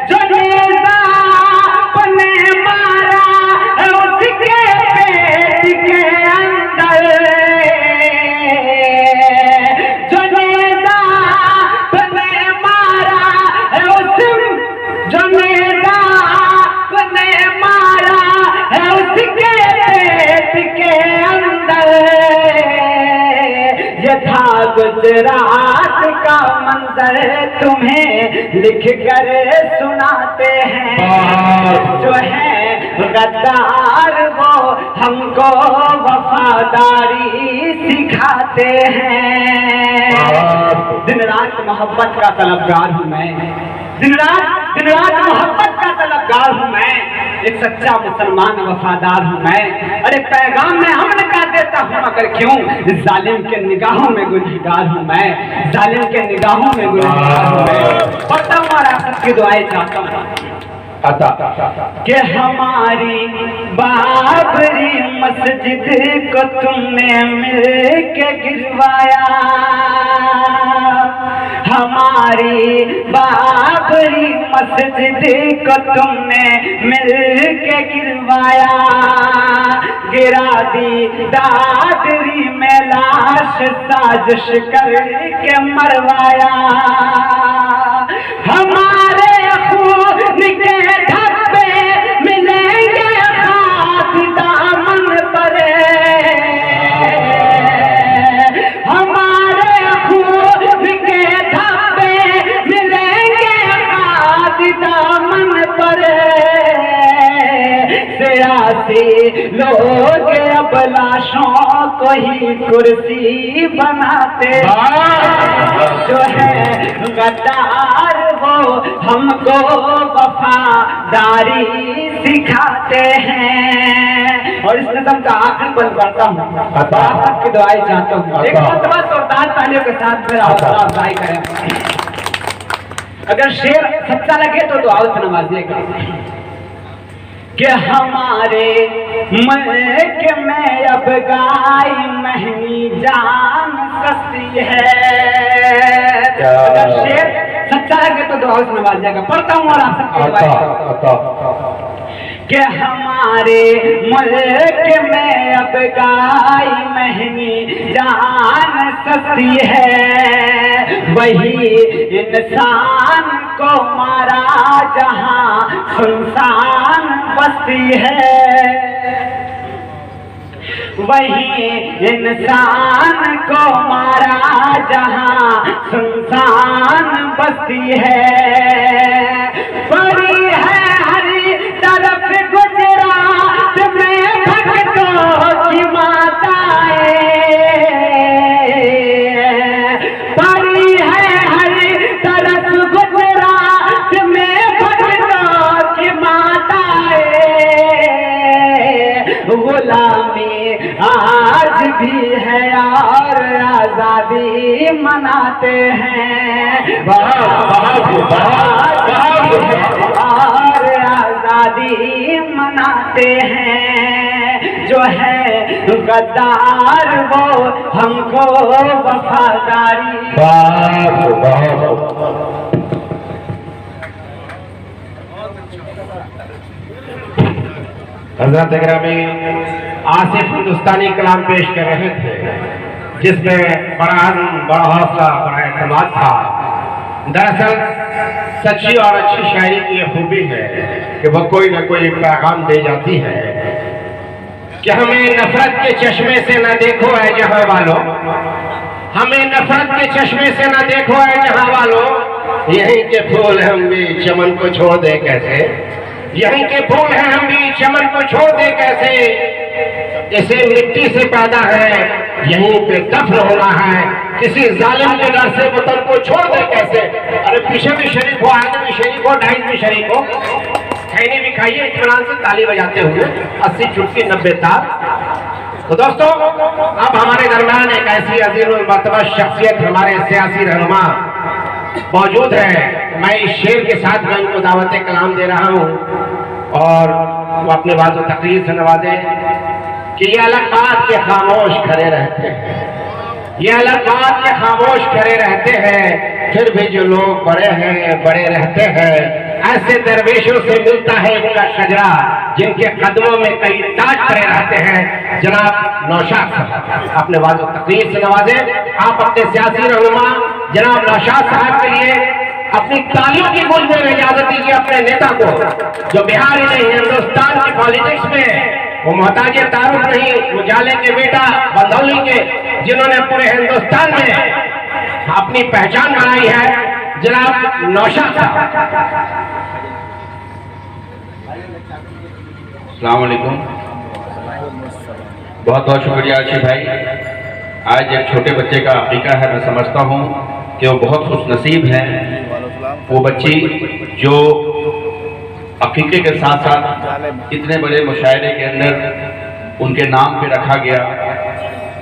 जो नेता ने मारा उसके पेट के अंदर, जो नेता ने मारा जो नेता ने मारा उसके पेट के अंदर। ये था गुजरात का मंजर, तुम्हें लिख कर सुनाते हैं। जो है गद्दार वो हमको वफादारी सिखाते हैं। दिन रात मोहब्बत का तलबगार हूँ मैं, दिन रात मोहब्बत का तलबगार हूँ मैं। एक सच्चा मुसलमान वफादार हूँ मैं। अरे पैगाम मैं अमन का देता हूँ मगर क्यों, जालिम के निगाहों में गुनहगार हूँ मैं, जालिम के निगाहों में गुनहगार हूँ मैं। पढ़ता हूँ और आप सबकी दुआएं चाहता हूँ कि हमारी बाबरी मस्जिद को तुमने मिल के गिरवाया, हमारी बाबरी मस्जिद को तुमने मिल के गिरवाया, गिरा दी दादरी में लाश साजिश करके मरवाया, हमारे खून के धब्बे मिलेंगे खाक दामन पर, हमारे खून के धब्बे मिलेंगे खाक दामन पर, सियासी लोग अब लाशों को ही कुर्सी बनाते जो है गद्दार वो हमको वफादारी सिखाते हैं। और इस नज़म का आखिरी बंद करता हूँ, आप सबकी दुआएं चाहता हूँ। एक मरतबा जोरदार तालियों के साथ मेरा हौसला अफजाई करें। अगर शेर सच्चा लगे तो दुआओं से नवाजिएगा कि हमारे मुल्क में अब गाय महंगी जान सस्ती है। अगर शेर सच्चा लगे तो दुआओं से नवाजिएगा। पढ़ता हूँ और आप सबको कि हमारे मुल्क में अब गाय महंगी जान सस्ती है, वही इंसान को मारा जहां सुनसान बस्ती है, वही इंसान को मारा जहां सुनसान बस्ती है। पड़ी है हरी तरफ गुजरात में भक्तों की माताएं, पड़ी है हरी तरफ गुजरात में भक्तों की माताएं, गुलामी आज भी है और आजादी मनाते हैं, और आजादी मनाते हैं, जो है गद्दार वो हमको वफादारी। हज़रत गिरामी आसिफ हिंदुस्तानी कलाम पेश कर रहे थे, जिसमें बड़ा हौसला, बड़ा एतमाद था। दरअसल सच्ची और अच्छी शायरी की ये खूबी है कि वह कोई न कोई पैगाम दे जाती है कि हमें नफरत के चश्मे से न देखो है जहां वालों, हमें नफरत के चश्मे से न देखो है जहां वालों, यहीं के फूल हम भी चमन को छोड़ दे कैसे, यहीं के फूल हैं हम भी चमन को छोड़ दे कैसे, इसे मिट्टी से पैदा है यहीं पे दफन होना है, किसी जालिम के डर से वतन को छोड़ दे कैसे। अरे पीछे भी शरीक हो, आगे भी शरीक हो, ढाई भी शरीक हो, खैनी भी खाइए इत्मीनान से ताली बजाते हुए 80 चुटकी 90 तार। तो दोस्तों, अब हमारे दरमियान एक ऐसी अजीज़ुल मर्तबा शख्सियत हमारे सियासी रहनुमा मौजूद है। मैं इस शेर के साथ मैं इनको दावत कलाम दे रहा हूँ और वो अपने बात व तकरीर से नवाजे कि ये अलग बात के खामोश खड़े रहते हैं, ये अलग बात के खामोश खड़े रहते हैं, फिर भी जो लोग बड़े हैं बड़े रहते हैं, ऐसे दरवेशों से मिलता है इनका शजरा जिनके कदमों में कई ताज खड़े रहते हैं। जनाब नौशाद साहब अपने बात व तकरीर से नवाजे। आप अपने सियासी रहनुमा जनाब नौशाद साहब के लिए अपनी तालियों की गूंज में इजाजत दीजिए अपने नेता को, जो बिहार ही नहीं हिंदुस्तान की पॉलिटिक्स में वो मोहताज तारुफ नहीं, उजाले के बेटा बंदौली के, जिन्होंने पूरे हिंदुस्तान में अपनी पहचान बनाई है, जनाब नौशाद साहब। अस्सलाम वालेकुम, बहुत बहुत शुक्रिया अच्छे भाई। आज एक छोटे बच्चे का अकीका है, मैं समझता हूँ कि वो बहुत खुश नसीब है। वो बच्ची जो अकीके के साथ साथ इतने बड़े मुशायरे के अंदर उनके नाम पे रखा गया,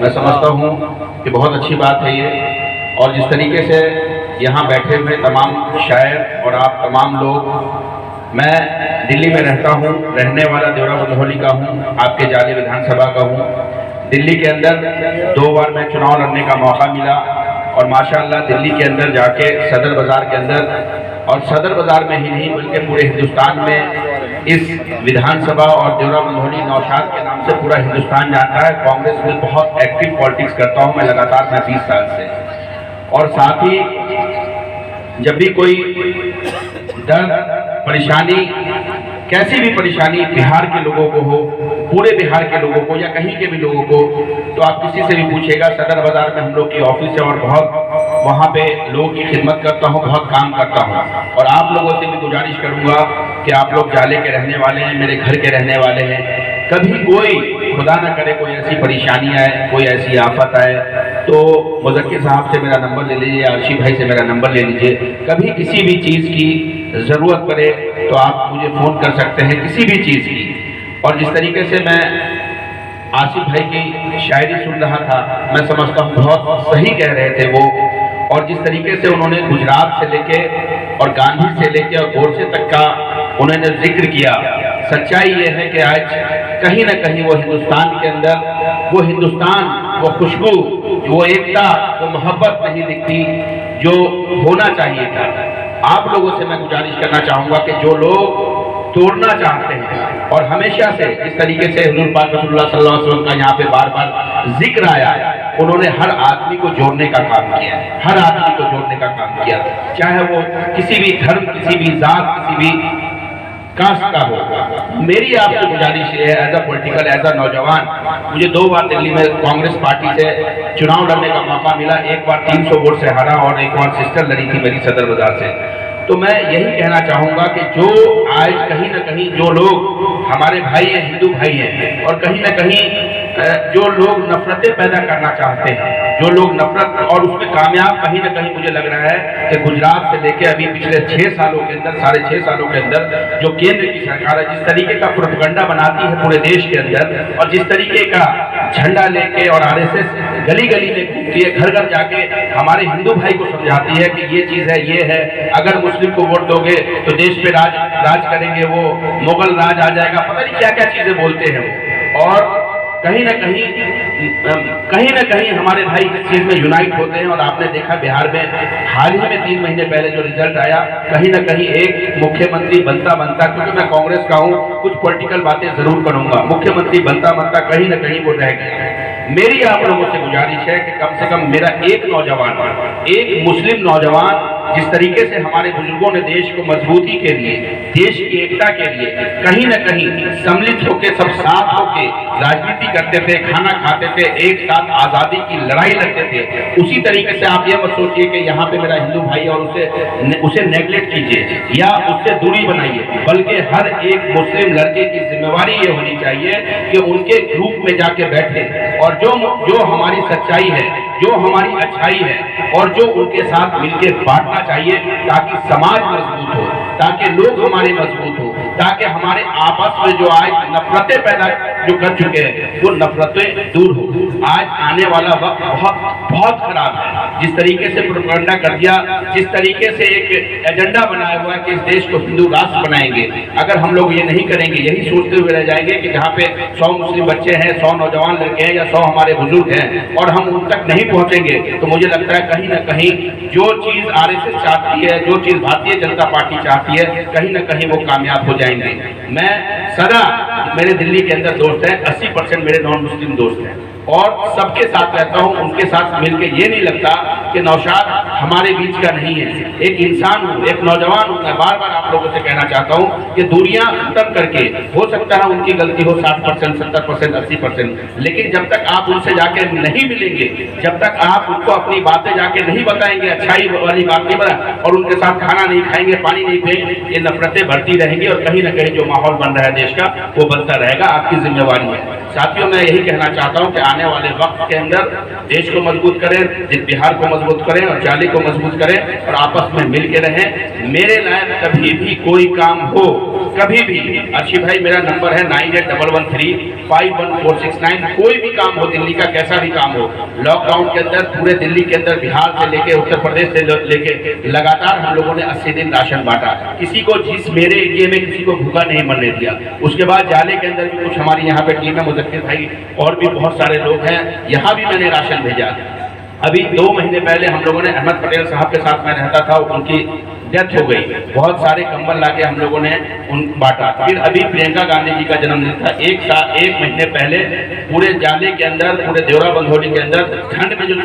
मैं समझता हूँ कि बहुत अच्छी बात है ये। और जिस तरीके से यहाँ बैठे हुए तमाम शायर और आप तमाम लोग, मैं दिल्ली में रहता हूँ, रहने वाला देवरा बंधौली का हूँ, आपके जाले विधानसभा का हूँ। दिल्ली के अंदर 2 बार मैं चुनाव लड़ने का मौका मिला और माशाअल्लाह दिल्ली के अंदर जाके सदर बाज़ार के अंदर, और सदर बाज़ार में ही नहीं बल्कि पूरे हिंदुस्तान में इस विधानसभा और देवरा बंधौली नौशाद के नाम से पूरा हिंदुस्तान जानता है। कांग्रेस में बहुत एक्टिव पॉलिटिक्स करता हूँ मैं लगातार 30 साल से। और साथ ही जब भी कोई दर्द, परेशानी, कैसी भी परेशानी बिहार के लोगों को हो, पूरे बिहार के लोगों को या कहीं के भी लोगों को, तो आप किसी से भी पूछेगा। सदर बाज़ार में हम लोग की ऑफिस है और बहुत वहाँ पे लोगों की खिदमत करता हूँ, बहुत काम करता हूँ। और आप लोगों से भी गुजारिश करूँगा कि आप लोग जाले के रहने वाले हैं, मेरे घर के रहने वाले हैं, कभी कोई खुदा न करे कोई ऐसी परेशानी आए, कोई ऐसी आफत आए, तो मुज़क्किर साहब से मेरा नंबर ले लीजिए, अर्शी भाई से मेरा नंबर ले लीजिए। कभी किसी भी चीज़ की ज़रूरत पड़े तो आप मुझे फ़ोन कर सकते हैं, किसी भी चीज़ की। और जिस तरीके से मैं आसिफ भाई की शायरी सुन रहा था, मैं समझता हूँ बहुत सही कह रहे थे वो। और जिस तरीके से उन्होंने गुजरात से लेके और गांधी से लेके और गोडसे तक का उन्होंने जिक्र किया, सच्चाई ये है कि आज कहीं ना कहीं वो हिंदुस्तान के अंदर वो हिंदुस्तान, वो खुशबू, वो एकता, वो मोहब्बत नहीं दिखती जो होना चाहिए था। आप लोगों से मैं गुजारिश करना चाहूँगा कि जो लोग तोड़ना चाहते हैं, और हमेशा से जिस तरीके से हुजूर पाक रसूलुल्लाह सल्लल्लाहु अलैहि वसल्लम का यहाँ पे बार बार जिक्र आया, उन्होंने हर आदमी को जोड़ने का काम किया, हर आदमी को जोड़ने का काम किया, चाहे वो किसी भी धर्म, किसी भी जात, किसी भी कास्ट का हो। मेरी आपसे गुजारिश है, as a political, as a नौजवान, मुझे 2 बार दिल्ली में कांग्रेस पार्टी से चुनाव लड़ने का मौका मिला। एक बार 300 वोट से हारा और एक बार सिस्टर लड़ी थी मेरी सदर बाजार से। तो मैं यही कहना चाहूँगा कि जो आज कहीं ना कहीं जो लोग हमारे भाई हैं, हिंदू भाई हैं, और कहीं ना कहीं जो लोग नफरतें पैदा करना चाहते हैं, जो लोग नफरत, और उसमें कामयाब कहीं ना कहीं मुझे लग रहा है कि गुजरात से लेके अभी पिछले 6 सालों के अंदर, 6.5 सालों के अंदर जो केंद्र की सरकार है, जिस तरीके का प्रोपेगेंडा बनाती है पूरे देश के अंदर, और जिस तरीके का झंडा लेके और RSS गली गली में घूमती है, घर घर जाके हमारे हिंदू भाई को समझाती है कि ये चीज़ है, ये है, अगर मुस्लिम को वोट दोगे तो देश पे राज करेंगे, वो मुगल राज आ जाएगा, पता नहीं क्या क्या चीज़ें बोलते हैं वो। और कहीं ना कहीं हमारे भाई इस चीज़ में यूनाइट होते हैं। और आपने देखा बिहार में हाल ही में 3 महीने पहले जो रिजल्ट आया, कहीं ना कहीं एक मुख्यमंत्री बनता, क्योंकि मैं कांग्रेस का हूँ, कुछ पॉलिटिकल बातें जरूर करूँगा, मुख्यमंत्री बनता कहीं ना कहीं वो रह गया। मेरी आप लोगों से गुजारिश है कि कम से कम मेरा एक नौजवान, एक मुस्लिम नौजवान, जिस तरीके से हमारे बुजुर्गों ने देश को मजबूती के लिए, देश की एकता के लिए कहीं ना कहीं सम्मिलित होकर सब साथ होकर राजनीति करते थे, खाना खाते थे, एक साथ आज़ादी की लड़ाई लड़ते थे, उसी तरीके से आप ये मत सोचिए कि यहाँ पे मेरा हिंदू भाई और उसे नेगलेक्ट कीजिए या उससे दूरी बनाइए, बल्कि हर एक मुस्लिम लड़के की जिम्मेवारी ये होनी चाहिए कि उनके ग्रुप में जाके बैठे और जो हमारी सच्चाई है, जो हमारी अच्छाई है, और जो उनके साथ मिलकर बांटना चाहिए, ताकि समाज मजबूत हो, ताकि लोग हमारे मजबूत हो, ताकि हमारे आपस में जो आज नफरतें पैदा जो कर चुके हैं वो नफरतें दूर हो। आज आने वाला वक्त बहुत खराब है। जिस तरीके से प्रोपेगेंडा कर दिया, जिस तरीके से एक एजेंडा बनाया हुआ है कि इस देश को हिंदू राष्ट्र बनाएंगे, अगर हम लोग ये नहीं करेंगे, यही सोचते हुए रह जाएंगे कि जहाँ पे 100 मुस्लिम बच्चे हैं, 100 नौजवान लड़के हैं या 100 हमारे बुजुर्ग हैं, और हम उन तक नहीं पहुँचेंगे, तो मुझे लगता है कहीं ना कहीं जो चीज़ RSS चाहती है, जो चीज़ भारतीय जनता पार्टी चाहती है, कहीं ना कहीं वो कामयाब हो जाएंगे। मैं सदा, मेरे दिल्ली के अंदर दोस्त हैं, 80% मेरे नॉन मुस्लिम दोस्त हैं, और सबके साथ रहता हूँ, उनके साथ मिलकर ये नहीं लगता कि नौशाद हमारे बीच का नहीं है। एक इंसान हूँ, एक नौजवान हूँ। मैं बार बार आप लोगों से कहना चाहता हूँ कि दूरियां खत्म करके, हो सकता है उनकी गलती हो 60%, 70%, 80%, लेकिन जब तक आप उनसे जाके नहीं मिलेंगे, जब तक आप उनको अपनी बातें जाके नहीं बताएंगे, अच्छाई वाली बात नहीं बता, और उनके साथ खाना नहीं खाएंगे, पानी नहीं पिएंगे, ये नफरतें बढ़ती रहेंगी और कहीं ना कहीं जो माहौल बन रहा है देश का वो बनता रहेगा। आपकी जिम्मेवारी है। साथियों मैं यही कहना चाहता हूं कि आने वाले वक्त के अंदर देश को मजबूत करें, बिहार को मजबूत करें और जाले को मजबूत करें और आपस में मिल के रहें। मेरे लायक कभी भी कोई काम हो, कभी भी अर्शी भाई मेरा नंबर है 9811351469। कोई भी काम हो, दिल्ली का कैसा भी काम हो, लॉकडाउन के अंदर पूरे दिल्ली के अंदर बिहार से लेके उत्तर प्रदेश से लेके लगातार हम लोगों ने 80 दिन राशन बांटा। किसी को जिस मेरे एरिया में किसी को भूखा नहीं मरने दिया। उसके बाद जाले के अंदर भी कुछ हमारी यहाँ पे टीम है, मुजक्किर भाई और भी बहुत सारे लोग हैं, यहाँ भी मैंने राशन भेजा। अभी 2 महीने पहले हम लोगों ने अहमद पटेल साहब के साथ मैं रहता था, उनकी डेथ हो गई, बहुत सारे कंबल लाके हम लोगों ने उन बांटा। फिर अभी प्रियंका गांधी जी का जन्मदिन था, 1 महीने पहले पूरे जाले के अंदर, पूरे देवरा बंधोली के अंदर ठंड में जो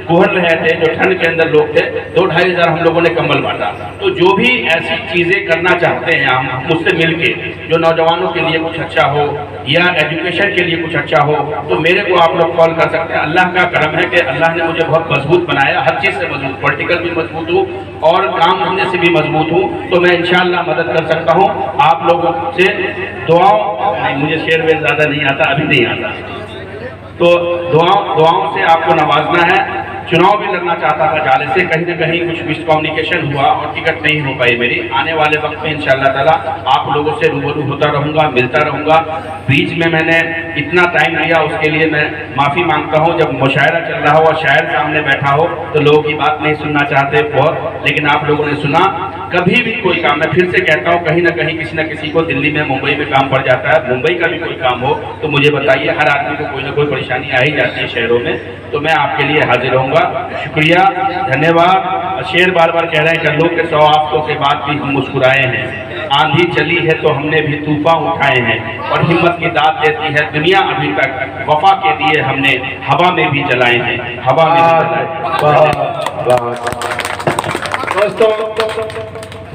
कोहर रहे थे, जो ठंड के अंदर लोग थे, 2-2.5 हज़ार हम लोगों ने कंबल बांटा। तो जो भी ऐसी चीजें करना चाहते हैं हम मुझसे मिलके, जो नौजवानों के लिए कुछ अच्छा हो या एजुकेशन के लिए कुछ अच्छा हो, तो मेरे को आप लोग कॉल कर सकते हैं। अल्लाह का करम है कि अल्लाह ने मुझे बहुत मजबूत बनाया, हर चीज से मजबूत, पॉलिटिकल भी मजबूत हूँ और काम धंधे से भी मजबूत हूँ, तो मैं इंशाअल्लाह मदद कर सकता हूँ आप लोगों से। दुआओं, मुझे शेर वेर ज्यादा नहीं आता, अभी नहीं आता, तो दुआओं से आपको नवाजना है। चुनाव भी लड़ना चाहता था जाले से, कहीं ना कहीं कुछ मिसकम्युनिकेशन हुआ और टिकट नहीं हो पाई मेरी। आने वाले वक्त में इंशाअल्लाह ताला आप लोगों से रूबरू होता रहूँगा, मिलता रहूँगा। बीच में मैंने इतना टाइम लिया, उसके लिए मैं माफ़ी मांगता हूँ। जब मुशायरा चल रहा हो और शायर सामने बैठा हो तो लोगों की बात नहीं सुनना चाहते बहुत, लेकिन आप लोगों ने सुना। कभी भी कोई काम, मैं फिर से कहता हूँ, कहीं ना कहीं किसी न किसी को दिल्ली में, मुंबई में काम पड़ जाता है, मुंबई का भी कोई काम हो तो मुझे बताइए। हर आदमी को कोई ना कोई परेशानी आ ही जाती है शहरों में, तो मैं आपके लिए हाजिर रहूँगा। शुक्रिया, धन्यवाद। शेर बार बार कह रहे हैं कि लोग के 100 आफतों के बाद भी हम मुस्कुराए हैं, आंधी चली है तो हमने भी तूफान उठाए हैं और हिम्मत की दाद देती है दुनिया अभी तक, वफा के दिए हमने हवा में भी जलाए हैं, हवा में भी जलाए। दोस्तों,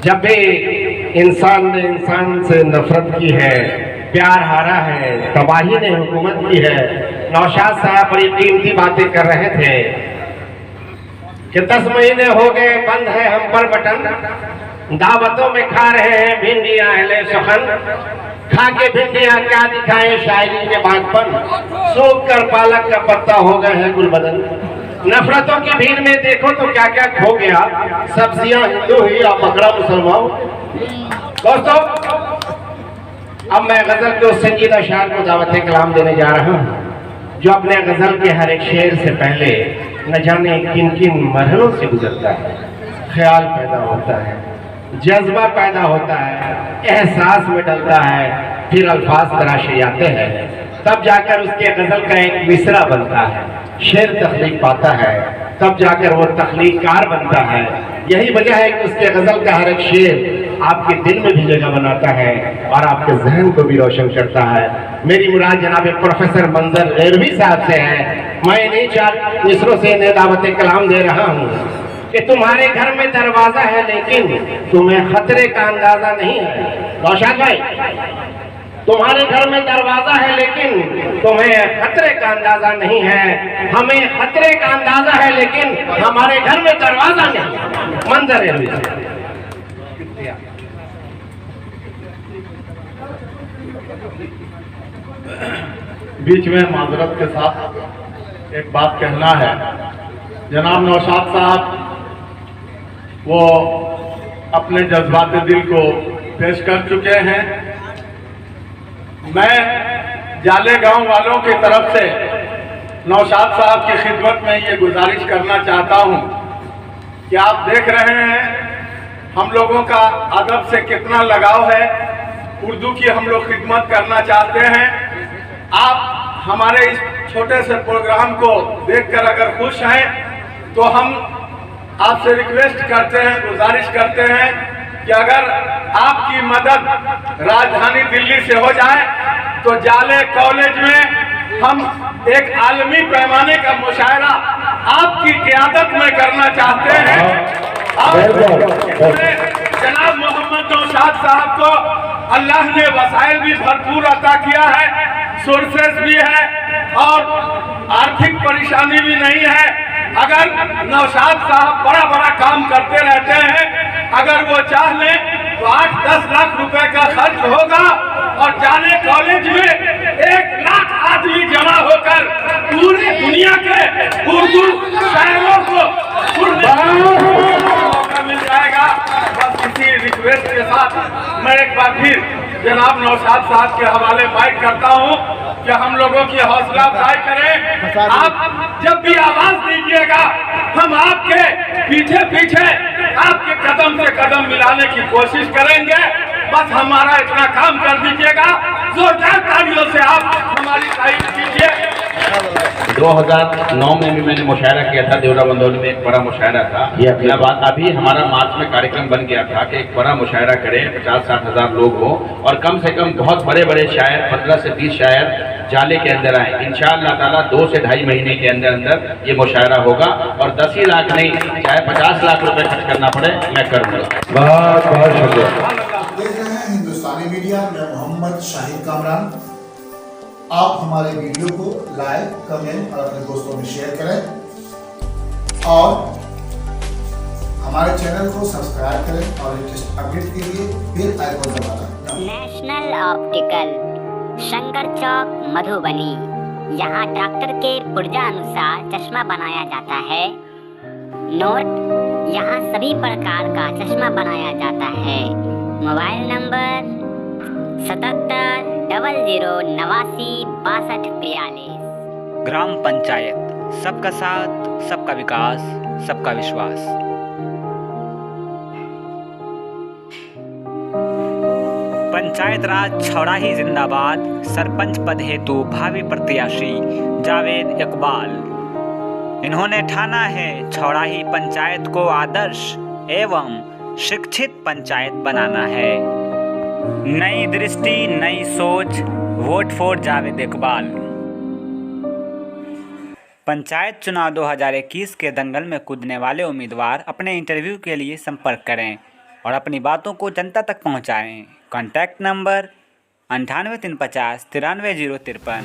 जब भी इंसान ने इंसान से नफरत की है, प्यार हारा है, तबाही ने हुकूमत की है, नौशाद साहब बड़ी कीमती बातें कर रहे थे कि 10 महीने हो गए बंद है हम पर बटन, दावतों में खा रहे हैं भिंडियां अहले सुखन, खा के भिंडियां क्या दिखाएं शायरी के बागपन, सूख कर पालक का पत्ता हो गए हैं गुलबदन। नफरतों की भीड़ में देखो तो क्या क्या खो गया, सब्जियां हिंदू हुई या बकरा मुसलमान। दोस्तों, अब मैं गजल के उस संजीदा शायर को दावत कलाम देने जा रहा हूँ जो अपने गजल के हर एक शेर से पहले न जाने किन किन मरहलों से गुजरता है। ख्याल पैदा होता है, जज्बा पैदा होता है, एहसास में डलता है, फिर अल्फाज तराशे आते हैं, तब जाकर उसके गजल का एक मिसरा बनता है, शेर तख्लीक पाता है, तब जाकर वो तख्लीकार बनता है। यही वजह है कि उसके गजल का हर एक शेर आपके दिल में भी जगह बनाता है और आपके जहन को भी रोशन करता है। मेरी मुराद जनाब प्रोफेसर मंजर गैरवी साहब से है। मैं इन्हीं 4 मिसरों से इन्हें दावत कलाम दे रहा हूँ कि तुम्हारे घर में दरवाजा है लेकिन तुम्हें खतरे का अंदाजा नहीं है। नौशाद भाई, तुम्हारे घर में दरवाजा है लेकिन तुम्हें खतरे का अंदाजा नहीं है, हमें खतरे का अंदाजा है लेकिन हमारे घर में दरवाजा नहीं। मंजर है। बीच में माजरत के साथ एक बात कहना है। जनाब नौशाद साहब वो अपने जज्बात दिल को पेश कर चुके हैं। मैं जाले गांव वालों की तरफ से नौशाद साहब की खिदमत में ये गुजारिश करना चाहता हूं कि आप देख रहे हैं हम लोगों का अदब से कितना लगाव है, उर्दू की हम लोग खिदमत करना चाहते हैं। आप हमारे इस छोटे से प्रोग्राम को देखकर अगर खुश हैं तो हम आपसे रिक्वेस्ट करते हैं, गुजारिश करते हैं कि अगर आपकी मदद राजधानी दिल्ली से हो जाए तो जाले कॉलेज में हम एक आलमी पैमाने का मुशायरा आपकी क़यादत में करना चाहते हैं। जनाब मोहम्मद नौशाद साहब को अल्लाह ने वसाइल भी भरपूर अता किया है, सोर्सेस भी है और आर्थिक परेशानी भी नहीं है। अगर नौशाद साहब बड़ा बड़ा काम करते रहते हैं, अगर वो चाह लें तो 8-10 लाख रुपए का खर्च होगा और जाले कॉलेज में 1 लाख आदमी आदमी जमा होकर पूरी दुनिया के उर्दू शायरों को सुनने का मौका मिल जाएगा। बस इसी रिक्वेस्ट के साथ मैं एक बार फिर जनाब नौशाद साहब के हवाले बाइक करता हूँ कि हम लोगों की हौसला अफजाई करें। आप जब भी आवाज दीजिएगा हम आपके पीछे पीछे आपके कदम से कदम मिलाने की कोशिश करेंगे। बस हमारा इतना काम कर दीजिएगा, जोरदार तालियों से आप हमारी तारीफ कीजिए। 2009 में भी मैंने मुशायरा किया था, देवरा बंदौली में एक बड़ा मुशायरा था। मैं बात अभी हमारा मार्च में कार्यक्रम बन गया था कि एक बड़ा मुशायरा करें, 50-60 हज़ार लोग हो और कम से कम बहुत बड़े बड़े शायर 15 से 20 शायर जाले के अंदर आए। इंशाअल्लाह ताला 2 से ढाई महीने के अंदर अंदर ये मुशायरा होगा और 10 ही लाख नहीं, चाहे 50 लाख रुपए खर्च करना पड़े मैं करूँगा। बहुत बहुत शुक्रिया। देख रहे हैं हिंदुस्तानी मीडिया, मैं मोहम्मद शाहिद कामरान। आप हमारे वीडियो को लाइक, कमेंट और अपने दोस्तों में शेयर करें और हमारे चैनल को सब्सक्राइब करें और लेटेस्ट अपडेट के लिए बेल आइकन दबाना। नेशनल ऑप्टिकल, शंकर चौक, मधुबनी। यहाँ डॉक्टर के पुर्जा अनुसार चश्मा बनाया जाता है। नोट, यहाँ सभी प्रकार का चश्मा बनाया जाता है। Mobile number 77 00 89 62 43। ग्राम पंचायत, सबका साथ, सबका विकास, सबका विश्वास। पंचायत राज छौड़ाही जिंदाबाद। सरपंच पद हेतु भावी प्रत्याशी जावेद इकबाल। इन्होंने ठाना है छौड़ाही पंचायत को आदर्श एवं शिक्षित पंचायत बनाना है। नई दृष्टि, नई सोच, वोट फॉर जावेद इकबाल। पंचायत चुनाव 2021 के दंगल में कूदने वाले उम्मीदवार अपने इंटरव्यू के लिए संपर्क करें और अपनी बातों को जनता तक पहुंचाएं। Contact number 98 350 93 053।